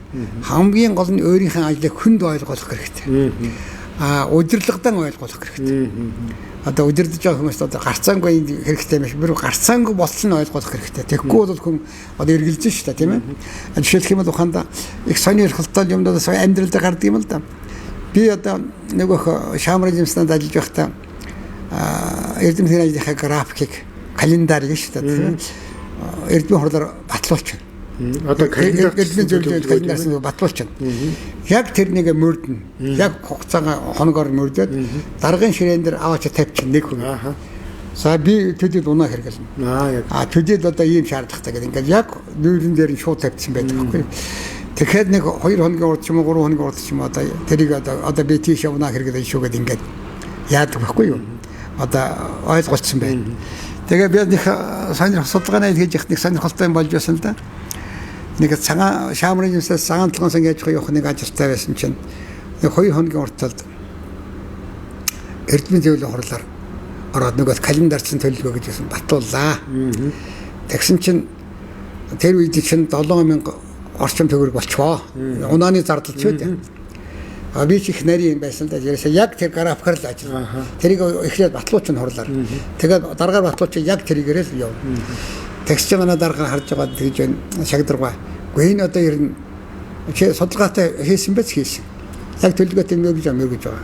Хамгийн гол нь өөрийнхөө ажлыг хүнд ойлгох хэрэгтэй. Удирдлагадан ойлгох хэрэгтэй. Одоо удирдах байгаа хүмүүс одоо гарцаангүй хэрэгтэй биш. Бүр гарцаангүй болцол нь ойлгох хэрэгтэй. Тэгэхгүй бол хүн одоо эргэлж шүү дээ, тийм ээ. Жишээлх юм бол ухаандаа их сони эрхэлтэй юмдаас амьдрал дээр гардаг юм л да. Би одоо нөгөө шамрын юмснад ажиллаж байхдаа эрдэмтний ажлынхаа графикийг календарыг шүү дээ, тийм ээ. Эрдмийн хурлаар батлуулчихна. Одоо эрдмийн зөвлөлийн календараас нь батлуулчихна. Яг тэрнийг мөрдөн. Яг хугацаагаа хоногоор мөрдөд даргын ширээн дээр аваач тавьчихна нэг хүн. За би төдийд унаа хэрэгэлнэ. Төдийд одоо ийм шаардлагатай гэдэг. Ингээд яг нүүрэн дээр нь шууд тавьчихсан байдаг байхгүй. Тэгэхээр нэг 2 хоногийн урд ч юм уу 3 хоногийн урд ч юм уу одоо тэрийг одоо би тийш унаа хэрэгэлэн шүү гэдэг ингээд яадаг байхгүй юу? Одоо ойлголцсон байна. Тэгээ би нэг сонир судалгааны хийж яхад нэг сонирхолтой юм болж байсан л да. Нэг цагаан шамрын юмсаас цагаан толгоос ингэж явах нэг ажилтай байсан чинь нэг 2 хоногийн уртад эрдмийн зөвлөлийн хурлаар ороод нөгөө календарчин төлөвлөгөө гэж байсан батууллаа. Тэгсэн чинь тэр үед чинь 7000 орчим төгрөг болчихоо. Унааны зардал ч үү. Би ч их нарийн байсан л да. Яг тэр графикаар л ажиллана. Тэрийг эхлээд батлууч нь хурлаар. Тэгээд дараагаар батлууч яг тэрийгээрээ л явна. Тэгс чи манай дараагаар харж байгаа тэгж байна. Шагдрага. Гэхдээ энэ одоо ер нь чи судалгаатай хийсэн байж хийсэн. Яг төлөвлөгөөтэй мөрөж байгаа.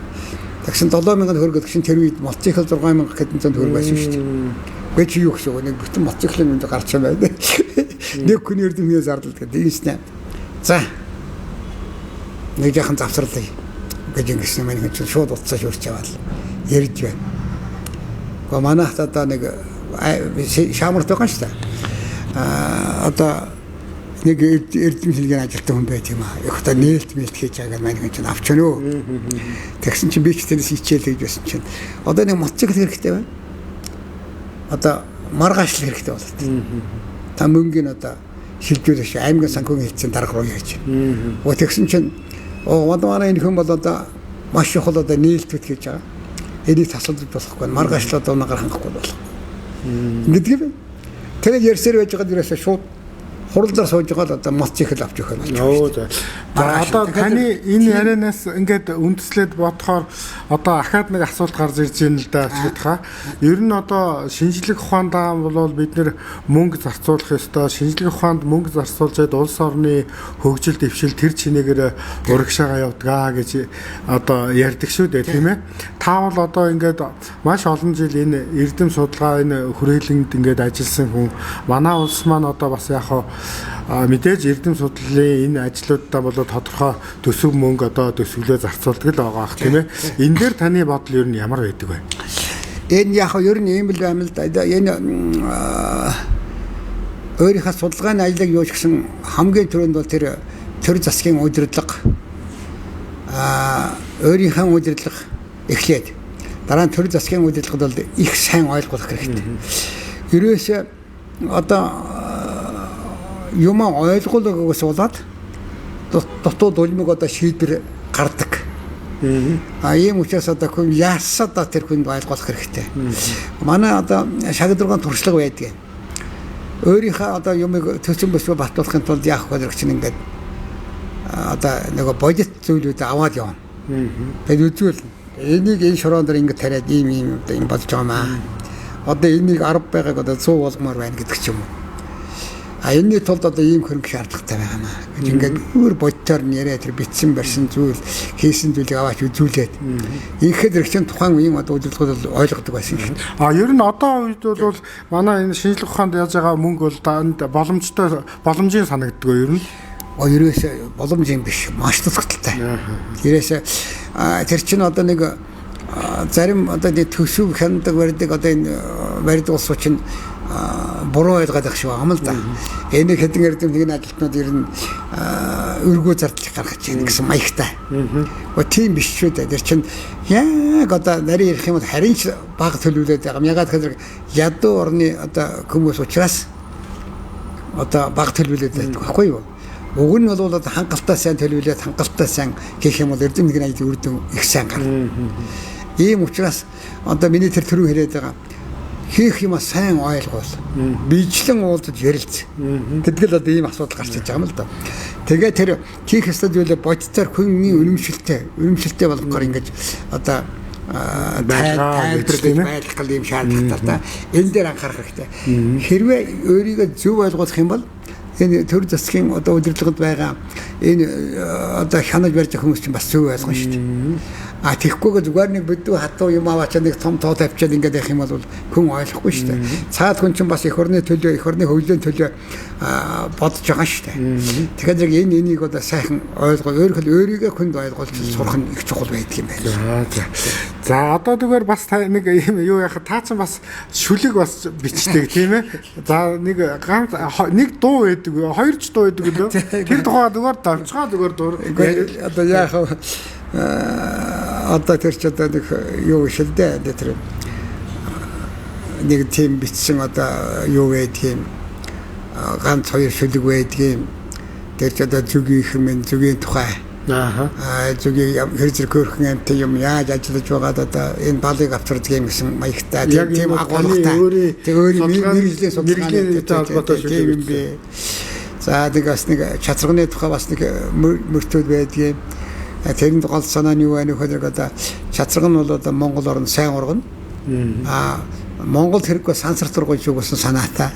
Тэгсэн 7000 төгрөг гэсэн тэр үед мотоцикл 6000 хэдэн зуун төгрөг байсан шүү дээ. Гэхдээ чи юу гэсэн үг нэг бүтэн мотоциклын юм гарч байгаа юм байна. Нэг хүн эрдэмтний зардал гэдэг ийснэ. За. Нэг яхан завсарлаа гэж ингэсэн юм нэг чинь шууд утсаа шүрч яваал ярьж байна. Гэхдээ манайх одоо нэг шамарт байгаа шүү дээ. Одоо нэг эрдэмтний хэлгийн ажилтан хүн байт юм аа. Их одоо нээлт хийж байгаа маань хүн чинь авч өнөө. Тэгсэн чинь би ч тэрнээс хичээл гэж байсан чинь одоо нэг мотоцикл хэрэгтэй байна. Одоо маргааш хэрэгтэй болоод. Та мөнгөний одоо шилжүүлэх аймгийн санхүүгийн хэлтсийн дарга руу яаж. Тэгсэн чинь манай энэ хүн бол одоо маш их одоо нээлтүүд хийж байгаа. Энийг тасалдаж болохгүй. Маргааш л одоо унаагаар хангахгүй болох. Ингэдэг юм. Тэгээд ярьсээр байж байгаа дээрээс шууд хурлаар сууж байгаа л одоо мотоцикл авч өгөх юм байна. За одоо таны энэ ярианаас ингээд үндэслээд бодохоор одоо ахаад нэг асуулт гарч ирж байна л да шийдха. Ер нь одоо шинжлэх ухаандаа бол бид нэр мөнгө зарцуулах ёстой. Шинжлэх ухаанд мөнгө зарцуулжээд улс орны хөгжил дэвшил тэр чинээгээр урагшаага явдгаа гэж одоо ярьдаг шүү дээ тийм ээ. Та бол одоо ингээд маш олон жил энэ эрдэм судалгаа энэ хүрээлэнд ингээд ажилласан хүн. Манай улс маань одоо бас яг мэдээж эрдэм судлалын энэ ажлуудаа бол тодорхой төсөв мөнгө одоо төсвөлөө зарцуулдаг л байгаа ах тийм ээ. Энэ дээр таны бодол ер нь ямар байдаг вэ? Энэ яг ер нь ийм л байм л да. Энэ өөрийнхөө судалгааны ажлыг юу ч гэсэн хамгийн түрүүнд бол тэр төр засгийн удирдлага өөрийнхөө удирдлага эхлээд дараа нь төр засгийн удирдлагад бол их сайн ойлгох хэрэгтэй. Ерөөсөө одоо юм ойлгуулгаас болоод дотоод улмыг одоо шийдвэр гардаг. Ийм учраас одоо хүн яасаа тэр хүнд ойлгох хэрэгтэй. Манай одоо шагдрын туршлага байдаг. Өөрийнхөө одоо юмыг төсөн босоо батлуулахын тулд яах вэ гэж чинь ингээд одоо нөгөө бодит зүйлүүд аваад явна. Тэгээд үзвэл энийг энэ шороон дээр ингээд тариад ийм болж байгаа маа. Одоо энийг 10 байгааг одоо 100 болгомоор байна гэдэг ч юм уу. Энэний тулд одоо ийм хөрөнгө шаардлагатай байгаа маа. Гэж ингээд өөр бодтоор нь яриа тэр битсэн барьсан зүйл хийсэн зүйлийг аваач үзүүлээд инхээр чинь тухайн үеийн одоо удирдлагууд ойлгодог байсан шүү дээ. Ер нь одоо үед бол манай энэ шинжлэх ухаанд яаж байгаа мөнгө бол энд боломжийн санагддаг ер нь. Ерөөсөө боломжийн биш, маш тусгалттай. Ерөөсөө тэр чинь одоо нэг зарим одоо төсөв хяндаг барьдаг одоо энэ барьдаг улсууд чинь буруу ойлгоод байх шиг байгаа юм л да. Энийг хэдэн эрдэм нэгэн ажилтнууд ер нь өргөө зардал гаргаж яах гэсэн маягтай. Тийм биш шүү дээ. Тэр чинь яг одоо нарийн ярих юм бол харин ч бага төлөвлөд байгаа юм. Ягаад гэхээр ядуу орны одоо хүмүүс учраас одоо бага төлөвлөд байдаг байхгүй юу? Уг нь бол одоо хангалттай сайн төлөвлөд хангалттай сайн гэх юм бол эрдэм нэгэн ажил үрдэн их сайн гарна. Ийм учраас одоо миний тэр түрүү хэлээд байгаа хийх юм сайн ойлгуул. Бичлэн уулзаж ярилц. Гэдэг л одоо ийм асуудал гарч иж байгаа юм л да. Тэгээ тэр хийх ёстой зүйлээ бодцоор хүний үнэмшилтэй болгохоор ингэж одоо байлгах юм шаардлагатай та. Энэ дээр анхаарах хэрэгтэй. Хэрвээ өөрийгөө зөв ойлгох юм бол энэ төр засгийн одоо удирдлагад байгаа энэ одоо хянаж барьж байгаа хүмүүс чинь бас зөв ойлгоно шүү дээ. Тэгэхгүйгээ зүгээр нэг бүдүү хатуу юм аваачаа нэг том тоо тавьчаад ингээд явах юм бол хүн ойлгохгүй шүү дээ. Цаад хүн чинь бас эх орны төлөө, эх орны хөвлийн төлөө бодож байгаа шүү дээ. Тэгэхээр яг энийг одоо сайхан ойлгоо, өөрийгөө хүнд ойлгуулж сурах нь их чухал байдаг юм байна. За одоо зүгээр бас нэг юм юу яхаа таа ч бас шүлэг бас бичдэг тийм ээ. За нэг дуу байдаг, хоёр ч дуу байдаг лөө. Тэр тухай зүгээр давчгаа зүгээр дуу. Одоо яах вэ? Одоо тэр ч одоо нэг юу шилдэ тэр нэг тийм бичсэн одоо юу байдгийг ганц хоёр шүлэг байдгийг тэр ч одоо зүгийн тухай зүгийн хэр зэрэг хөрхөн амт юм яаж ажиллаж байгаад одоо энэ балыг авчирдаг юм гэсэн маягтай тийм агуулгатай тэг өөрийн мэргэжлийн судалгааны холбоотой тийм юм бэ. За тэгээс нэг чацарганы тухай бас нэг мөртөл байдгийг тэрэнд гол санаа нь юу вэ нөхөд одоо чацраг нь бол одоо Монгол орн сайн ургана. Монгол хэрэггүй сансар тургуй зүгсэн санаатай.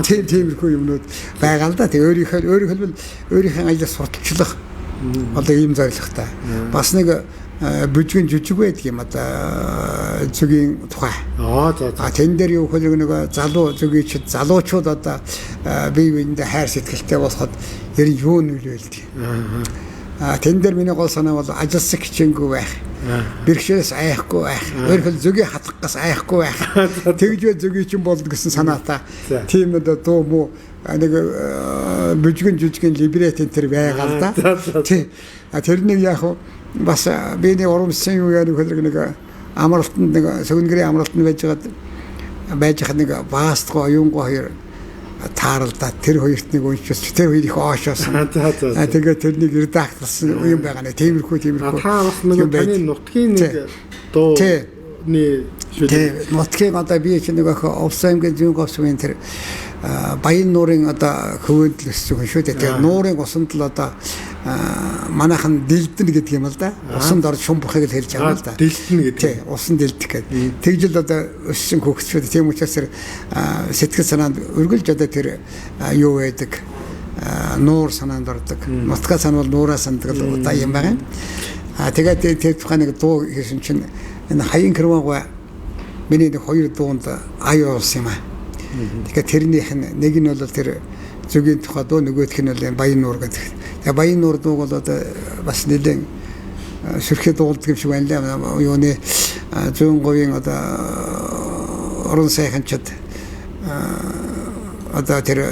Тиймэрхүү юмнууд байгаа л да. Тэг өөрийнхөө ажлыг сурталчлах одоо ийм зорилготой. Бас нэг бүжгийн жүжиг байдаг юм одоо зүгийн тухай. Тэн дээр юу хөлөг нэг залуучууд одоо бие биендээ хайр сэтгэлтэй болоход ер нь юу нөлөөлдөг. Тэн дээр миний гол санаа бол ажилсаг хичээнгүй байх. Бэрхшээс айхгүй байх. Өөрөөр зүгийн хатгахгаас айхгүй байх. Тэгж зүгийн чинь болно гэсэн санаатай. Тийм одоо дуу муу нэг бүжгэн жүжигэн либрет энэ төр байгаа л да. Тийм. Тэрнийг яг бас биний урамсан юу яа нэг амралтанд нэг сөгнгөрийн амралтанд байж хад нэг баастгоо оюунгоо хоёр тааралдаа тэр хоёрт нэг уншиж тэр хоёр их оошоосон. Тэгээд тэрнийг редакторсан юм байгаа нэ. Тиймэрхүү. Та бас нэг таны нутгийн нэг дууны шүлэг. Нутгийн одоо би чинь нэг овсаймгийн зүүн говсгийн тэр баян нуурын одоо хөвөндөл өссөн хүн шүү дээ. Тэр нуурын усанд л одоо манайхан дэлдэн гэдэг юм л да. Усанд орж шумбахыг л хэлж байгаа л да. Дэлдэн гэдэг. Тий, усан дэлдэх гэдэг. Тэгжэл одоо өссөн хөвгч шүү дээ. Тийм учраас сэтгэл санаанд өргөлж одоо тэр юу байдаг. Нуур санаанд ордог. Нутгаа санаа бол нуураа санддаг л удаа юм байгаа. Тэгээд тэр тухай нэг дуу хийсэн чинь энэ хаян кэрвагва миний нэг хоёр дуунд аюулс юм аа. Тэгэхээр тэрнийх нь нэг нь бол тэр зүгийн тухай дуу, нөгөөх нь бол баян нуур гэдэг. Тэгээ баян нуур дуу бол одоо бас нэлээд сөрхөд дуулдаг юм шиг байна лээ. Юуны зүүн говийн одоо орон сайханчид одоо тэр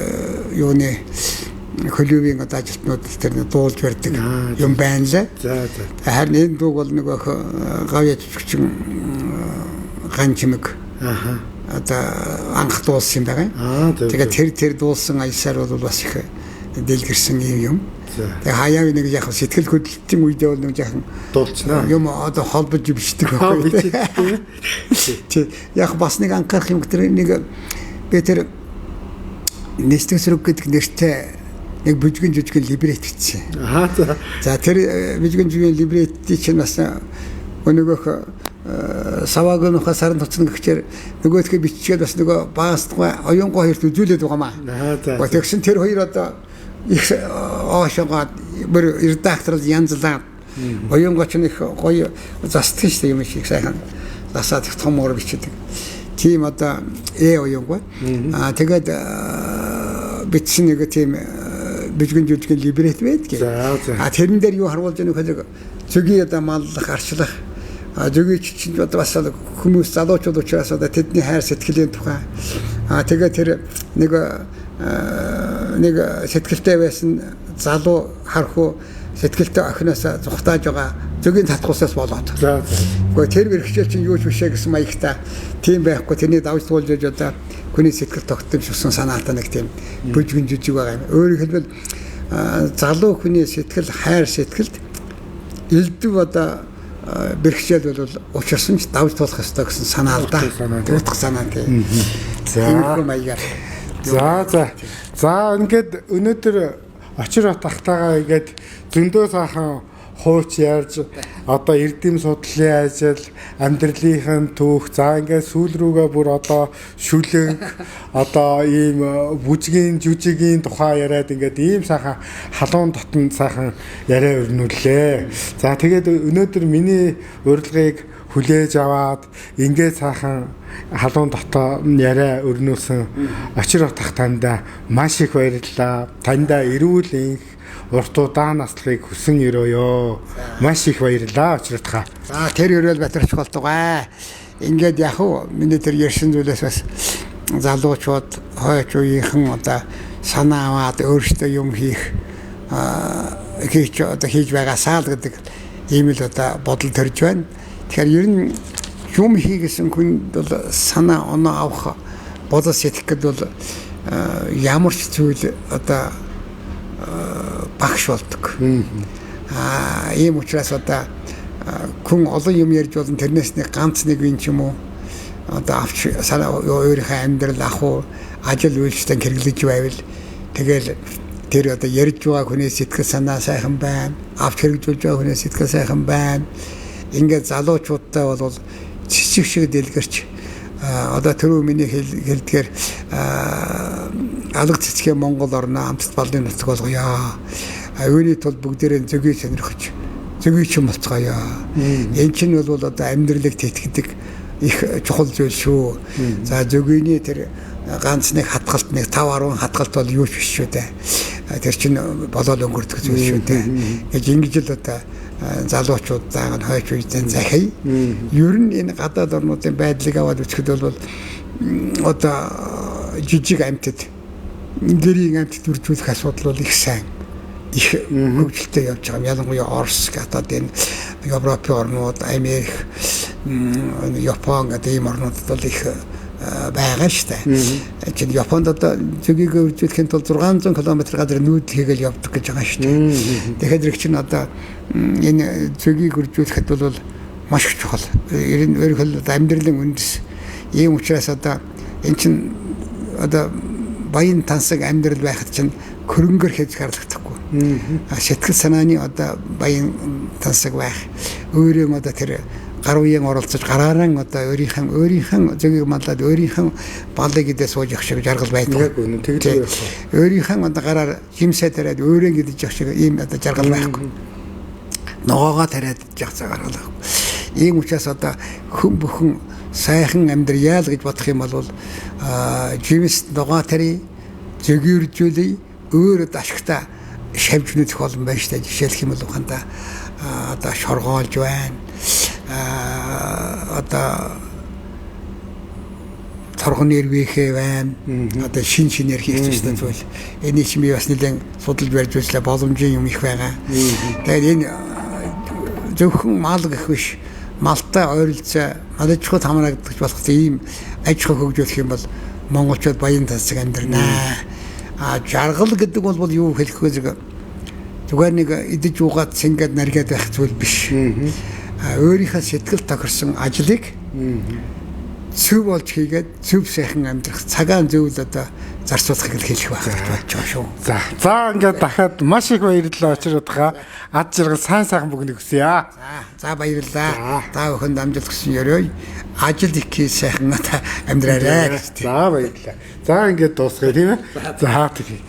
юуны хөлөвийн одоо ажилтнууд тэр дуулж барьдаг юм байна лээ. Харин энэ дуу бол нөгөө гавьяа чичгэн ган чимэг одоо анх дуулсан юм байгаа. Тэгээд тэр дуулсан аясаар бол бас их дэлгэрсэн юм. Тэгээ хаяа нэг яг сэтгэл хөдлөлтийн үедээ бол нэг яхан дуулцнаа. Юм одоо холбож бичдэг байхгүй. Тий. Яг бас нэг анхаарах юм гэдэг нэг би тэр нэстэг сөрөг гэдэг нэртэй нэг бүжгэн жүжигэн либрет бичсэн. За тэр бүжгэн жүжигэн либретийг чинь бас өнөөгөө саваагынхаа сарын туцсан гэхчээр нөгөөдхөө бичгээд бас нөгөө баастгай оюунгоо хоёрт үзүүлээд байгаа маа. Тэгсэн тэр хоёр одоо их оошогоод бүр редакторд янзлаад оюунгоо ч нэг гоё застдаг шүү дээ юм шиг сайхан засаад их том ор бичдэг. Тийм одоо оюунгоо. Тэгээд бичсэн нэг тийм бүжгэн жүжигэн либрет байдаг. Тэрэн дээр юу харуулж байгаа нөхөд зөгийн одоо маллах, арчлах зөвгүйч чинь одоо бас хүмүүс залуучууд учраас одоо тэдний хайр сэтгэлийн тухай Тэгээ тэр нэг сэтгэлтэй байсан залуу хархуу сэтгэлтэй охиноос зүхтааж байгаа зөгийн татгуусаас болоод. За. Гэхдээ тэр бэрхшээл чинь юу ч бишээ гэсэн маягтай тийм байхгүй. Тэрний давж туулж одоо хүний сэтгэл тогтмож өссөн санаатай нэг тийм бүжгэн жижиг байгаа юм. Өөрөөр хэлбэл залуу хүний сэтгэл хайр сэтгэлд элдв одоо бэрхшээл бол учирсан ч давж туулах ёстой гэсэн санаа л да. Утга санаа тийм. За. Ингээд өнөөдөр очир батхтайгаа ингээд зөндөө сайхан хууч ярьж одоо эрдэм судлалын ажил, амьдралынхын түүх, за ингээд сүүл рүүгээ бүр одоо шүлэг, одоо ийм бүжгийн жүжигийн тухай яриад ингээд ийм сайхан халуун дотн сайхан яриа өрнүүллээ. За тэгээд өнөөдөр миний урилгыг хүлээж аваад ингээд сайхан халуун дотоо яриа өрнүүлсэн очир батх танда маш их баярлалаа. Танда эрүүл энх урт удаан наслахыг хүсэн өрөөё. Маш их баярлалаа очир батхаа. За тэр өрөөл батарч болтугай. Ингээд яг уу миний тэр ярьсан зүйлээс бас залуучууд хойч үеийнхэн одоо санаа аваад өөрсдөө юм хийж байгаасаа л гэдэг ийм л одоо бодол төрж байна. Тэгэхээр ер нь юм хийгээсэн хүн бол санаа оноо авах бодол сэтгэхэд бол ямар ч зүйл одоо багш болдог. Ийм учраас одоо хүн олон юм ярьж болно, тэрнээс нэг ганц нэг юм ч юм уу одоо авч санаа өөрийнхөө амьдрал ахуу ажил үйлчлэн хэрэглэж байвал тэгэл тэр одоо ярьж байгаа хүний сэтгэл санаа сайхан байна, авч хэрэгжүүлж байгаа хүний сэтгэл сайхан байна. Ингээд залуучуудтай бол цэцэг шиг дэлгэрч одоо түрүү миний хэлдгээр алга цэцгийн Монгол орно амтд балны нутаг болгоё. Үүний тулд бүгдээрээ зөгийг сонирхож зөгийг ч болцгоё. Энэ чинь бол одоо амьдралыг тэтгэдэг их чухал зүйл шүү. За зөгийн тэр ганц нэг хатгалт нэг 5-10 хатгалт бол юу ч биш шүү дээ. Тэр чинь болоод өнгөрдөг зүйл шүү дээ. Гэж ингэж л одоо залуучуудаа хойч үеийн захий. Ер нь энэ гадаад орнуудын байдлыг аваад үзэхэд бол одоо жижиг амьтад гэрийн амьтад үржүүлэх асуудал бол их сайн их хөгжилтэй явж байгаа. Ялангуяа Орос гадаад энэ Европын орнууд, Америк, Япон гэдэг ийм орнуудад бол их байгаа шүү дээ. Чинь Японд одоо зөгийг үржүүлэхийн тулд 600 км газар нүүд хийгээл явдаг гэж байгаа шүү дээ. Тэгэхээр их чинь одоо энэ зөгийг үржүүлэхэд бол маш их чухал. Ерөнхийдөө амьдралын үндэс. Ийм учраас одоо эн чинь одоо баян тансаг амьдрал байхад чинь хөрөнгөр хийж гаргахдаггүй. Сэтгэл санааны одоо баян тансаг байх. Өөрөө одоо тэр гар үеийн оролцож гараараа одоо өөрийнхөө зөгийг манлаад өөрийнхөө балыг идээ сууж явах шиг жаргал байдаг. Өөрийнхөө одоо гараар жимсээ тариад өөрөө идэж явах шиг ийм одоо жаргал байхгүй. Ногоогоо тариад явах цагаар болов. Ийм учраас одоо хүн бүхэн сайхан амьдрьяа л гэж бодох юм бол жимс ногоо тари зөгиөржүүлээ өөрөө ашигтай шавж нүдэх олон байна шүү дээ. Жишээлх юм бол ухаандаа одоо шоргоолж байна. Одоо торгон нэрвэхээ байна. Одоо шинээр хийх гэсэн зүйл. Энийг чи би бас нэлээд судалж барьж үзлээ. Боломжийн юм их байгаа. Тэгээд энэ зөвхөн мал гэх биш. Малтай ойролцоо аж ахуйд хамрагдаж болох ийм аж ахуй хөгжүүлэх юм бол монголчууд баян тансаг амьдрнаа. Жаргал гэдэг бол юу хэлэх вэ? Зүгээр нэг идэж уугаад сингээд наргээд байх зүйл биш. Өөрийнхөө сэтгэл тохирсон ажлыг зөв болж хийгээд зөв сайхан амьдрах цагаан зөв л одоо зарцуулахыг хэлэх байх гэж бодож байгаа шүү. За ингээд дахиад маш их баярлалаа очирод байгаа. Ад жаргал сайхан бүгнийг хүсье. За баярлалаа. Та бүхэнд амжилт хүсье өрөөй. Ажил их сайхан амьдраарай. За баярлалаа. За ингээд дуусгая тийм ээ. За тэгээ.